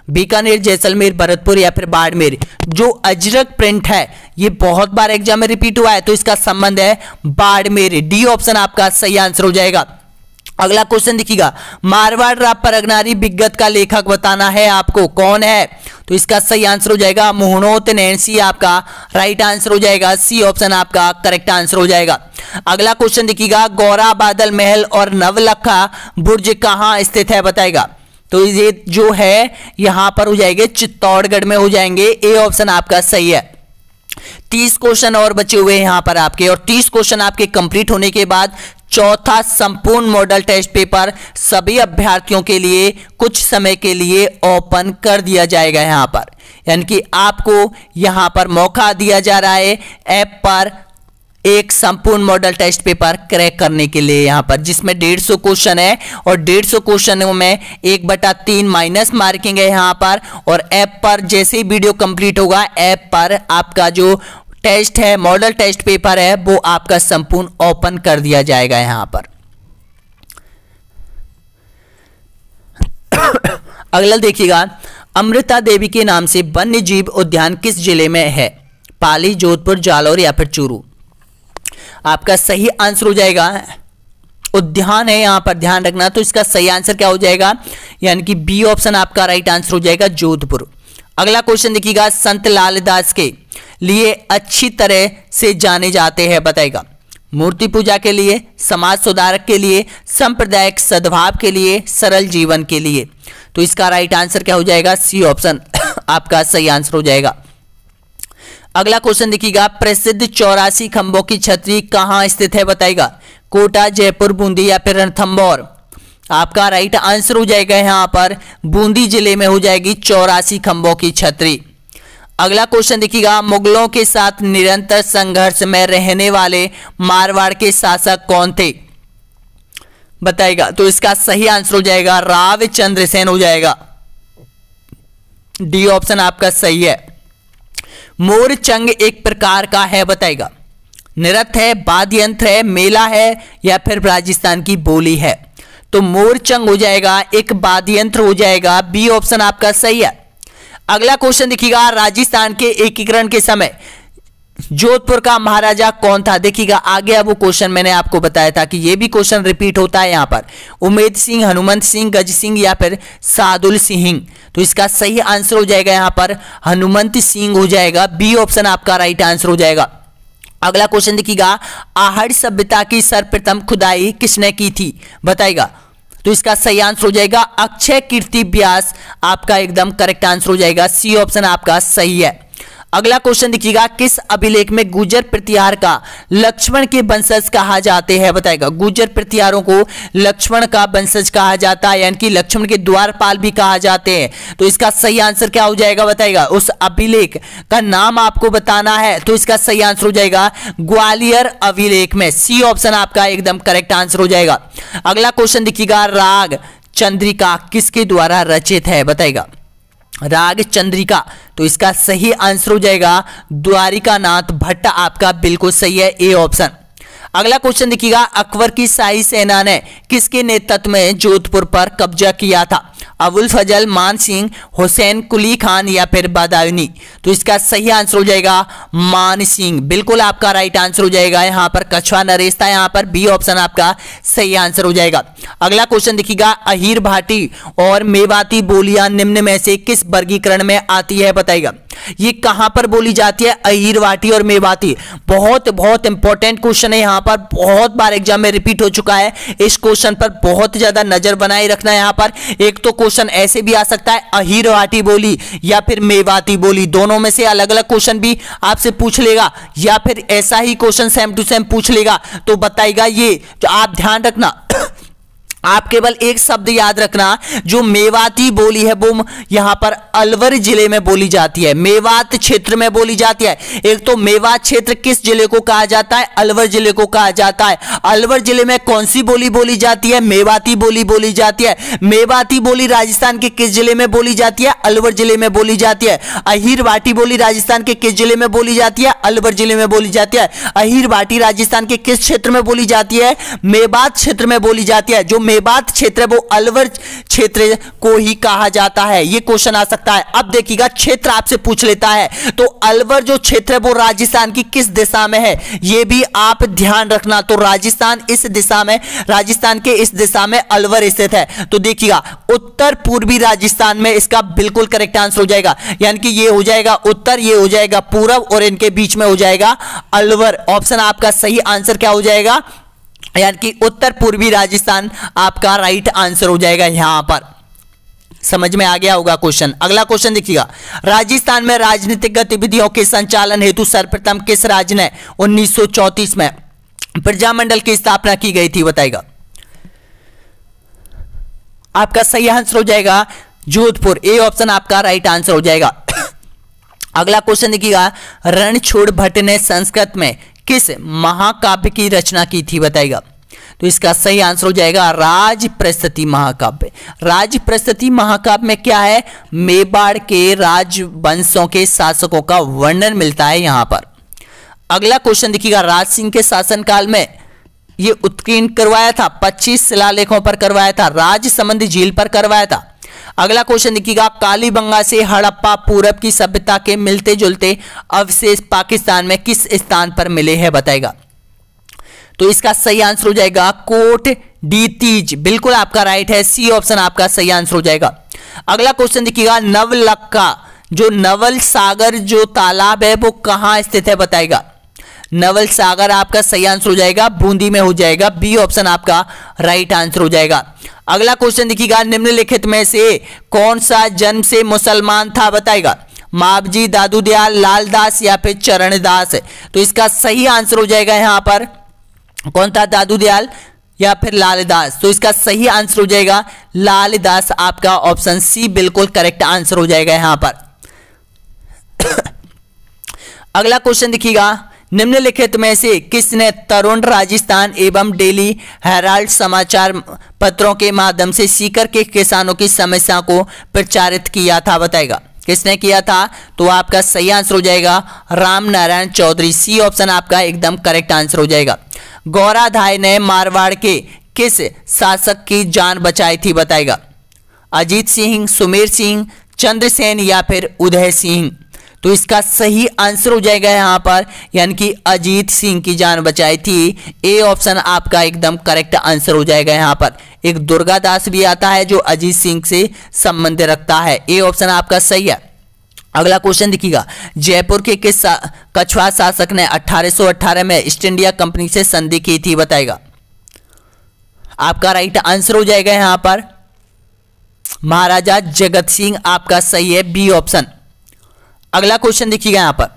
बीकानेर, जैसलमेर, भरतपुर या फिर बाड़मेर। जो अजरक प्रिंट है ये बहुत बार एग्जाम में रिपीट हुआ है, तो इसका संबंध है बाड़मेर, डी ऑप्शन आपका सही आंसर हो जाएगा। अगला क्वेश्चन देखिएगा, मारवाड़ राव परगनारी विगत का लेखक बताना है आपको, कौन है। तो इसका सही आंसर हो जाएगा मोहनोत नैंसी, आपका राइट आंसर हो जाएगा, सी ऑप्शन आपका करेक्ट आंसर हो जाएगा। अगला क्वेश्चन देखिएगा, गौरा बादल महल और नवलखा बुर्ज कहां स्थित है बताएगा। तो ये जो है यहां पर हो जाएंगे चित्तौड़गढ़ में हो जाएंगे। ए ऑप्शन आपका सही है। 30 क्वेश्चन और बचे हुए हैं यहां पर आपके, और 30 क्वेश्चन आपके कंप्लीट होने के बाद चौथा संपूर्ण मॉडल टेस्ट पेपर सभी अभ्यर्थियों के लिए कुछ समय के लिए ओपन कर दिया जाएगा यहां पर, यानी कि आपको यहां पर मौका दिया जा रहा है ऐप पर एक संपूर्ण मॉडल टेस्ट पेपर क्रैक करने के लिए यहां पर, जिसमें 150 क्वेश्चन है और 150 क्वेश्चनों में 1/3 माइनस मार्किंग है यहां पर। और ऐप पर जैसे ही वीडियो कंप्लीट होगा ऐप पर आपका जो टेस्ट है, मॉडल टेस्ट पेपर है, वो आपका संपूर्ण ओपन कर दिया जाएगा यहां पर। अगला देखिएगा, अमृता देवी के नाम से वन्य जीव उद्यान किस जिले में है? पाली, जोधपुर, जालौर या फिर चूरू? आपका सही आंसर हो जाएगा उद्यान है यहां पर, ध्यान रखना। तो इसका सही आंसर क्या हो जाएगा, यानी कि बी ऑप्शन आपका राइट आंसर हो जाएगा, जोधपुर। अगला क्वेश्चन देखिएगा, संत लालदास के लिए अच्छी तरह से जाने जाते हैं, बताएगा। मूर्ति पूजा के लिए, समाज सुधारक के लिए, सांप्रदायिक सद्भाव के लिए, सरल जीवन के लिए? तो इसका राइट आंसर क्या हो जाएगा, सी ऑप्शन आपका सही आंसर हो जाएगा। अगला क्वेश्चन देखिएगा, प्रसिद्ध 84 खंभों की छतरी कहां स्थित है, बताएगा। कोटा, जयपुर, बूंदी या फिर रणथंभौर? आपका राइट आंसर हो जाएगा यहां पर बूंदी जिले में हो जाएगी 84 खंभों की छतरी। अगला क्वेश्चन देखिएगा, मुगलों के साथ निरंतर संघर्ष में रहने वाले मारवाड़ के शासक कौन थे, बताएगा। तो इसका सही आंसर हो जाएगा रावचंद्र सेन हो जाएगा, डी ऑप्शन आपका सही है। मोरचंग एक प्रकार का है, बताएगा। नृत्य है, वाद्य यंत्र है, मेला है या फिर राजस्थान की बोली है? तो मोरचंग हो जाएगा, एक वाद्य यंत्र हो जाएगा, बी ऑप्शन आपका सही है। अगला क्वेश्चन देखिएगा, राजस्थान के एकीकरण के समय जोधपुर का महाराजा कौन था? देखिएगा आगे अब वो क्वेश्चन मैंने आपको बताया था कि ये भी क्वेश्चन रिपीट होता है यहां पर। उमेद सिंह, हनुमंत सिंह, गज सिंह या फिर सादुल सिंह? तो इसका सही आंसर हो जाएगा यहां पर हनुमंत सिंह हो जाएगा, बी ऑप्शन आपका राइट आंसर हो जाएगा। अगला क्वेश्चन देखिएगा, आहड़ सभ्यता की सर्वप्रथम खुदाई किसने की थी, बताएगा। तो इसका सही आंसर हो जाएगा अक्षय कीर्ति व्यास, आपका एकदम करेक्ट आंसर हो जाएगा, सी ऑप्शन आपका सही है। अगला क्वेश्चन देखिएगा, किस अभिलेख में गुर्जर प्रतिहार का लक्ष्मण के वंशज कहा जाते हैं, बताएगा। गुर्जर प्रतिहारों को लक्ष्मण का वंशज कहा जाता है, यानी कि लक्ष्मण के द्वारपाल भी कहा जाते हैं। तो इसका सही आंसर क्या हो जाएगा, बताएगा। उस अभिलेख का नाम आपको बताना है, तो इसका सही आंसर हो जाएगा ग्वालियर अभिलेख में, सी ऑप्शन आपका एकदम करेक्ट आंसर हो जाएगा। अगला क्वेश्चन देखिएगा, राग चंद्रिका किसके द्वारा रचित है, बताएगा। राग चंद्रिका, तो इसका सही आंसर हो जाएगा द्वारिकानाथ भट्ट, आपका बिल्कुल सही है, ए ऑप्शन। अगला क्वेश्चन देखिएगा, अकबर की शाही सेना ने किसके नेतृत्व में जोधपुर पर कब्जा किया था? अबुल फजल, मान सिंह, हुसैन कुली खान या फिर बदायूनी? तो इसका सही आंसर हो जाएगा मान सिंह, बिल्कुल आपका राइट आंसर हो जाएगा। यहां पर कछवा नरेश था, यहां पर बी ऑप्शन आपका सही आंसर हो जाएगा। अगला क्वेश्चन देखिएगा, अहीर भाटी और मेवाती बोलियां निम्न में से किस वर्गीकरण में आती है, बताइएगा। ये कहां पर बोली जाती है, अहीर भाटी और मेवाती? बहुत बहुत इंपॉर्टेंट क्वेश्चन है, यहां पर बहुत बार एग्जाम में रिपीट हो चुका है। इस क्वेश्चन पर बहुत ज्यादा नजर बनाए रखना है। यहां पर एक तो क्वेश्चन ऐसे भी आ सकता है, अहीर भाटी बोली या फिर मेवाती बोली, दोनों में से अलग अलग क्वेश्चन भी आपसे पूछ लेगा, या फिर ऐसा ही क्वेश्चन सेम टू सेम पूछ लेगा। तो बताइएगा, ये जो आप ध्यान रखना, आप केवल एक शब्द याद रखना, जो मेवाती बोली है वो यहां पर अलवर जिले में बोली जाती है, मेवात क्षेत्र में बोली जाती है। एक तो मेवात क्षेत्र किस जिले को कहा जाता है, अलवर जिले को कहा जाता है। अलवर जिले में कौन सी बोली बोली जाती है, मेवाती बोली बोली जाती है। मेवाती बोली राजस्थान के किस जिले में बोली जाती है, अलवर जिले में बोली जाती है। अहीर भाटी बोली राजस्थान के किस जिले में बोली जाती है, अलवर जिले में बोली जाती है। अहीर भाटी राजस्थान के किस क्षेत्र में बोली जाती है, मेवात क्षेत्र में बोली जाती है। जो मेवात क्षेत्र है वो अलवर क्षेत्र को ही कहा जाता है। ये क्वेश्चन आ सकता है। अब देखिएगा, क्षेत्र आपसे पूछ लेता है, तो अलवर जो क्षेत्र है वो राजस्थान की किस दिशा में है, ये भी आप ध्यान रखना। तो राजस्थान इस दिशा में, राजस्थान के इस दिशा में अलवर स्थित है। तो देखिएगा, उत्तर पूर्वी राजस्थान में इसका बिल्कुल करेक्ट आंसर हो जाएगा, यानी कि ये हो जाएगा उत्तर, ये हो जाएगा पूरब और इनके बीच में हो जाएगा अलवर। ऑप्शन आपका सही आंसर क्या हो जाएगा, यानी कि उत्तर पूर्वी राजस्थान आपका राइट आंसर हो जाएगा यहां पर। समझ में आ गया होगा क्वेश्चन। अगला क्वेश्चन देखिएगा, राजस्थान में राजनीतिक गतिविधियों के संचालन हेतु सर्वप्रथम किस राज्य ने 1934 में प्रजामंडल की स्थापना की गई थी बताएगा। आपका सही आंसर हो जाएगा जोधपुर, ए ऑप्शन आपका राइट आंसर हो जाएगा। अगला क्वेश्चन देखिएगा, रणछोड़ भट्ट ने संस्कृत में किस महाकाव्य की रचना की थी बताएगा। तो इसका सही आंसर हो जाएगा राजप्रस्थिति महाकाव्य। राजप्रस्थिति महाकाव्य में क्या है, मेवाड़ के राजवंशों के शासकों का वर्णन मिलता है यहां पर। अगला क्वेश्चन देखिएगा, राज सिंह के शासनकाल में ये उत्कीर्ण करवाया था, 25 शिलालेखों पर करवाया था, राजसमंद झील पर करवाया था। अगला क्वेश्चन देखिएगा, कालीबंगा से हड़प्पा पूरब की सभ्यता के मिलते जुलते अवशेष पाकिस्तान में किस स्थान पर मिले हैं बताएगा। तो इसका सही आंसर हो जाएगा कोट डी तीज, बिल्कुल आपका राइट है, सी ऑप्शन आपका सही आंसर हो जाएगा। अगला क्वेश्चन देखिएगा, नवलखा जो नवल सागर जो तालाब है वो कहां स्थित है बताएगा। नवल सागर आपका सही आंसर हो जाएगा बूंदी में हो जाएगा, बी ऑप्शन आपका राइट आंसर हो जाएगा। अगला क्वेश्चन देखिएगा, निम्नलिखित में से कौन सा जन्म से मुसलमान था बताएगा। मावजी, दादू दयाल, लालदास या फिर चरणदास। तो इसका सही आंसर हो जाएगा यहां पर कौन था, दादू दयाल या फिर लालदास। तो इसका सही आंसर हो जाएगा लालदास, आपका ऑप्शन सी बिल्कुल करेक्ट आंसर हो जाएगा यहां पर। अगला क्वेश्चन देखिएगा, निम्नलिखित में से किसने तरुण राजस्थान एवं डेली हेराल्ड समाचार पत्रों के माध्यम से सीकर के किसानों की समस्या को प्रचारित किया था बताएगा। किसने किया था, तो आपका सही आंसर हो जाएगा राम नारायण चौधरी, सी ऑप्शन आपका एकदम करेक्ट आंसर हो जाएगा। गौराधाय ने मारवाड़ के किस शासक की जान बचाई थी बताएगा। अजीत सिंह, सुमेर सिंह, चंद्रसेन या फिर उदय सिंह। तो इसका सही आंसर हो जाएगा यहां पर यानी कि अजीत सिंह की जान बचाई थी, ए ऑप्शन आपका एकदम करेक्ट आंसर हो जाएगा यहां पर। एक दुर्गादास भी आता है जो अजीत सिंह से संबंध रखता है, ए ऑप्शन आपका सही है। अगला क्वेश्चन देखिएगा, जयपुर के किस कछुआ शासक ने 1818 में ईस्ट इंडिया कंपनी से संधि की थी बताएगा। आपका राइट आंसर हो जाएगा यहां पर महाराजा जगत सिंह, आपका सही है, बी ऑप्शन। अगला क्वेश्चन देखिएगा यहां पर,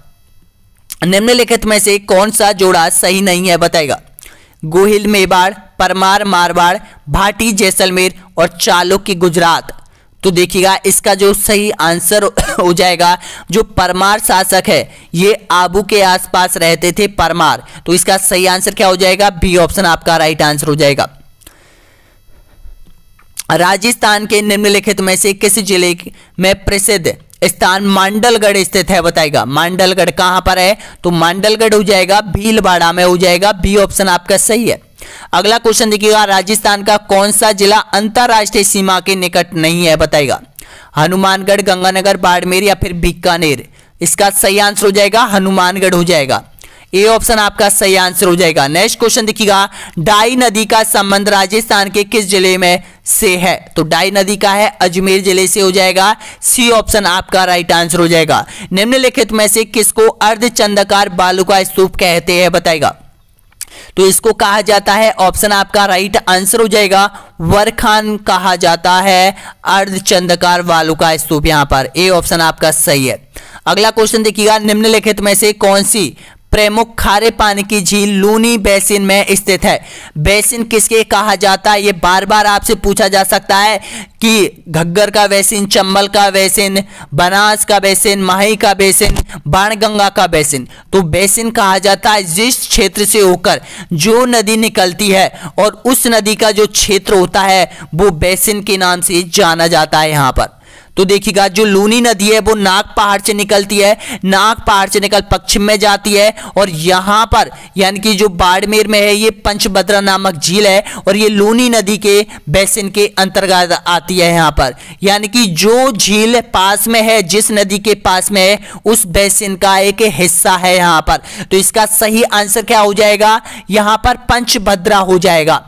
निम्नलिखित में से कौन सा जोड़ा सही नहीं है बताएगा। गोहिल मेवाड़, परमार मारवाड़, भाटी जैसलमेर और चालुक्य गुजरात। तो देखिएगा इसका जो सही आंसर हो जाएगा, जो परमार शासक है ये आबू के आसपास रहते थे परमार। तो इसका सही आंसर क्या हो जाएगा, बी ऑप्शन आपका राइट आंसर हो जाएगा। राजस्थान के निम्नलिखित में से किस जिले में प्रसिद्ध स्थान मांडलगढ़ स्थित है बताएगा। मांडलगढ़ कहां पर है, तो मांडलगढ़ हो जाएगा भीलवाड़ा में हो जाएगा, बी ऑप्शन आपका सही है। अगला क्वेश्चन देखिएगा, राजस्थान का कौन सा जिला अंतरराष्ट्रीय सीमा के निकट नहीं है बताएगा। हनुमानगढ़, गंगानगर, बाड़मेर या फिर बीकानेर। इसका सही आंसर हो जाएगा हनुमानगढ़ हो जाएगा, ए ऑप्शन आपका सही आंसर हो जाएगा। नेक्स्ट क्वेश्चन देखिएगा, डाई नदी का संबंध राजस्थान के किस जिले में से है। तो डाई नदी का है अजमेर जिले से हो जाएगा, सी ऑप्शन आपका राइट आंसर हो जाएगा। निम्नलिखित में से किसको अर्धचंद्राकार बालू का स्तूप कहते हैं बताएगा। तो इसको कहा जाता है, ऑप्शन आपका राइट आंसर हो जाएगा वरखान कहा जाता है अर्धचंद्राकार बालू का स्तूप यहां पर, ए ऑप्शन आपका सही है। अगला क्वेश्चन देखिएगा, निम्नलिखित में से कौन सी प्रमुख खारे पानी की झील लूनी बेसिन में स्थित है। बेसिन किसके कहा जाता है, ये बार बार आपसे पूछा जा सकता है कि घग्गर का बेसिन, चंबल का बेसिन, बनास का बेसिन, माही का बेसिन, बाणगंगा का बेसिन। तो बेसिन कहा जाता है जिस क्षेत्र से होकर जो नदी निकलती है और उस नदी का जो क्षेत्र होता है वो बेसिन के नाम से जाना जाता है यहां पर। तो देखिएगा जो लूनी नदी है वो नाग पहाड़ से निकलती है, नाग पहाड़ से निकल पश्चिम में जाती है और यहां पर यानी कि जो बाड़मेर में है ये पंचभद्रा नामक झील है और ये लूनी नदी के बेसिन के अंतर्गत आती है यहां पर। यानी कि जो झील पास में है, जिस नदी के पास में है उस बेसिन का एक हिस्सा है यहां पर। तो इसका सही आंसर क्या हो जाएगा, यहां पर पंचभद्रा हो जाएगा।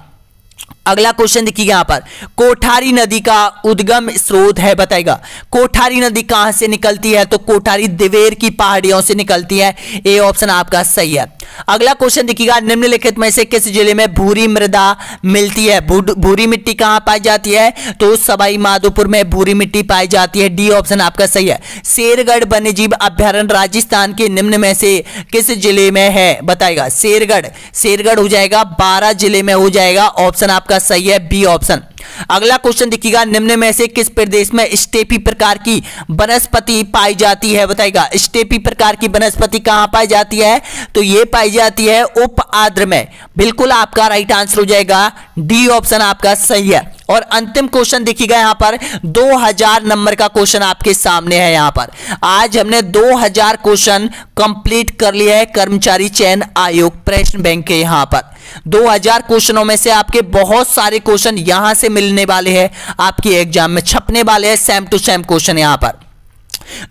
अगला क्वेश्चन देखिए, यहां पर कोठारी नदी का उद्गम स्रोत है बताएगा। कोठारी नदी कहां से निकलती है, तो कोठारी दिवेर की पहाड़ियों से निकलती है, ए ऑप्शन आपका सही है। अगला क्वेश्चन देखिएगा, निम्नलिखित में से किस जिले में भूरी मृदा मिलती है? भूरी मिट्टी कहां पाई जाती है? तो सवाई माधोपुर में भूरी मिट्टी पाई जाती है। डी ऑप्शन आपका सही है। शेरगढ़ वन्यजीव अभ्यारण्य राजस्थान के निम्न में से किस जिले में है? बताएगा। शेरगढ़ हो जाएगा, 12 जिले में हो जाएगा। ऑप्शन आपका सही है, बी ऑप्शन। अगला क्वेश्चन देखिएगा, निम्न में से किस प्रदेश में स्टेपी प्रकार की वनस्पति पाई जाती है? बताएगा। स्टेपी प्रकार की वनस्पति कहां पाई जाती है? तो ये पाई जाती है उप आर्द्र में। बिल्कुल आपका राइट आंसर हो जाएगा, डी ऑप्शन आपका सही है। और अंतिम क्वेश्चन देखिएगा, यहां पर 2000 नंबर का क्वेश्चन आपके सामने है। यहां पर आज हमने 2000 क्वेश्चन कंप्लीट कर लिया है कर्मचारी चयन आयोग प्रश्न बैंक के। यहां पर 2000 क्वेश्चनों में से आपके बहुत सारे क्वेश्चन यहां से मिलने वाले हैं, आपके एग्जाम में छपने वाले हैं सेम टू सेम क्वेश्चन। यहां पर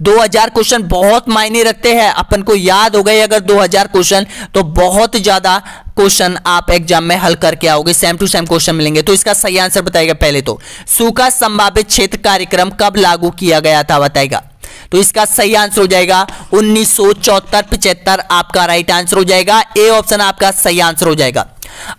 2000 क्वेश्चन बहुत मायने रखते हैं। अपन को याद हो गए अगर 2000 क्वेश्चन, तो बहुत ज्यादा क्वेश्चन आप एग्जाम में हल करके आओगे, सेम टू सेम क्वेश्चन मिलेंगे। तो इसका सही आंसर बताएगा। पहले तो सूखा संभावित क्षेत्र कार्यक्रम कब लागू किया गया था? बताएगा। तो इसका सही आंसर हो जाएगा 1974-75 आपका राइट आंसर हो जाएगा। ए ऑप्शन आपका सही आंसर हो जाएगा।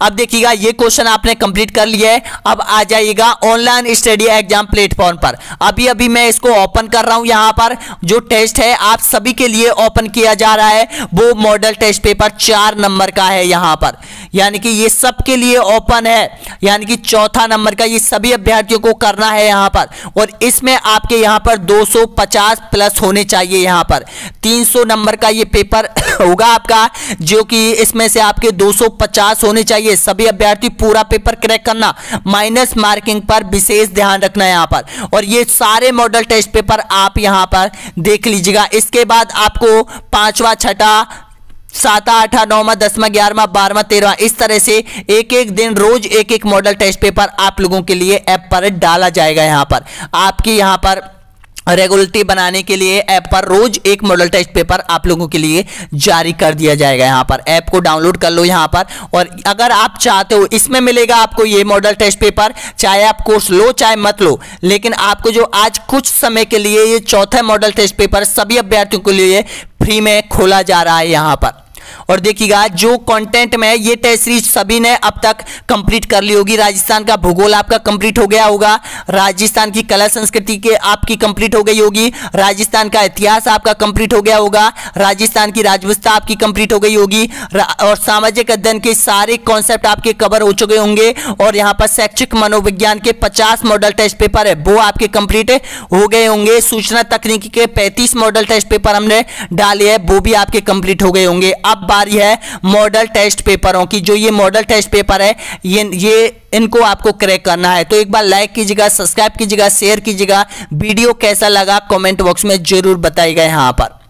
अब देखिएगा, ये क्वेश्चन आपने कंप्लीट कर लिया है। अब आ जाइएगा ऑनलाइन स्टडी एग्जाम प्लेटफॉर्म पर। अभी मैं इसको ओपन कर रहा हूं। यहां पर जो टेस्ट है आप सभी के लिए ओपन किया जा रहा है, वो मॉडल टेस्ट पेपर 4 नंबर का है यहां पर, यानी कि ये सबके लिए ओपन है, यानी कि 4था नंबर का ये सभी अभ्यर्थियों को करना है यहां पर। और इसमें आपके यहां पर 250 प्लस होने चाहिए। यहां पर 300 नंबर का ये पेपर होगा आपका, जो कि इसमें से आपके 250 होने चाहिए। सभी अभ्यर्थी पूरा पेपर क्रैक करना, माइनस मार्किंग पर विशेष ध्यान रखना यहां पर। और ये सारे मॉडल टेस्ट पेपर आप यहां पर देख लीजिएगा। इसके बाद आपको 5वां, 6ठा, 7वां, 8वां, 9वां, 10वां, 11वां, 12वां, 13वां इस तरह से एक दिन रोज एक मॉडल टेस्ट पेपर आप लोगों के लिए ऐप पर डाला जाएगा। यहां पर आपकी यहां पर रेगुलरिटी बनाने के लिए ऐप पर रोज एक मॉडल टेस्ट पेपर आप लोगों के लिए जारी कर दिया जाएगा। यहां पर ऐप को डाउनलोड कर लो यहां पर। और अगर आप चाहते हो, इसमें मिलेगा आपको ये मॉडल टेस्ट पेपर, चाहे आप कोर्स लो चाहे मत लो, लेकिन आपको जो आज कुछ समय के लिए ये 4था मॉडल टेस्ट पेपर सभी अभ्यर्थियों के लिए फ्री में खोला जा रहा है यहां पर। और देखिएगा, जो कंटेंट में ये टेस्ट सीरीज सभी ने अब तक कंप्लीट कर ली होगी। राजस्थान का भूगोल आपका कंप्लीट हो गया होगा, राजस्थान की कला संस्कृति के आपकी कंप्लीट हो गई होगी, राजस्थान का इतिहास आपका कंप्लीट हो गया होगा, राजस्थान की राजव्यवस्था आपकी कंप्लीट हो गई होगी, और सामाजिक अध्ययन के सारे कॉन्सेप्ट आपके कवर हो चुके होंगे। और यहाँ पर शैक्षिक मनोविज्ञान के 50 मॉडल टेस्ट पेपर है, वो आपके कंप्लीट हो गए होंगे। सूचना तकनीकी के 35 मॉडल टेस्ट पेपर हमने डाले हैं, वो भी आपके कंप्लीट हो गए होंगे। अब बारी है मॉडल टेस्ट पेपरों की। जो ये मॉडल टेस्ट पेपर है, ये इनको आपको क्रैक करना है। तो एक बार लाइक कीजिएगा, सब्सक्राइब कीजिएगा, शेयर कीजिएगा। वीडियो कैसा लगा कमेंट बॉक्स में जरूर बताइएगा यहां पर।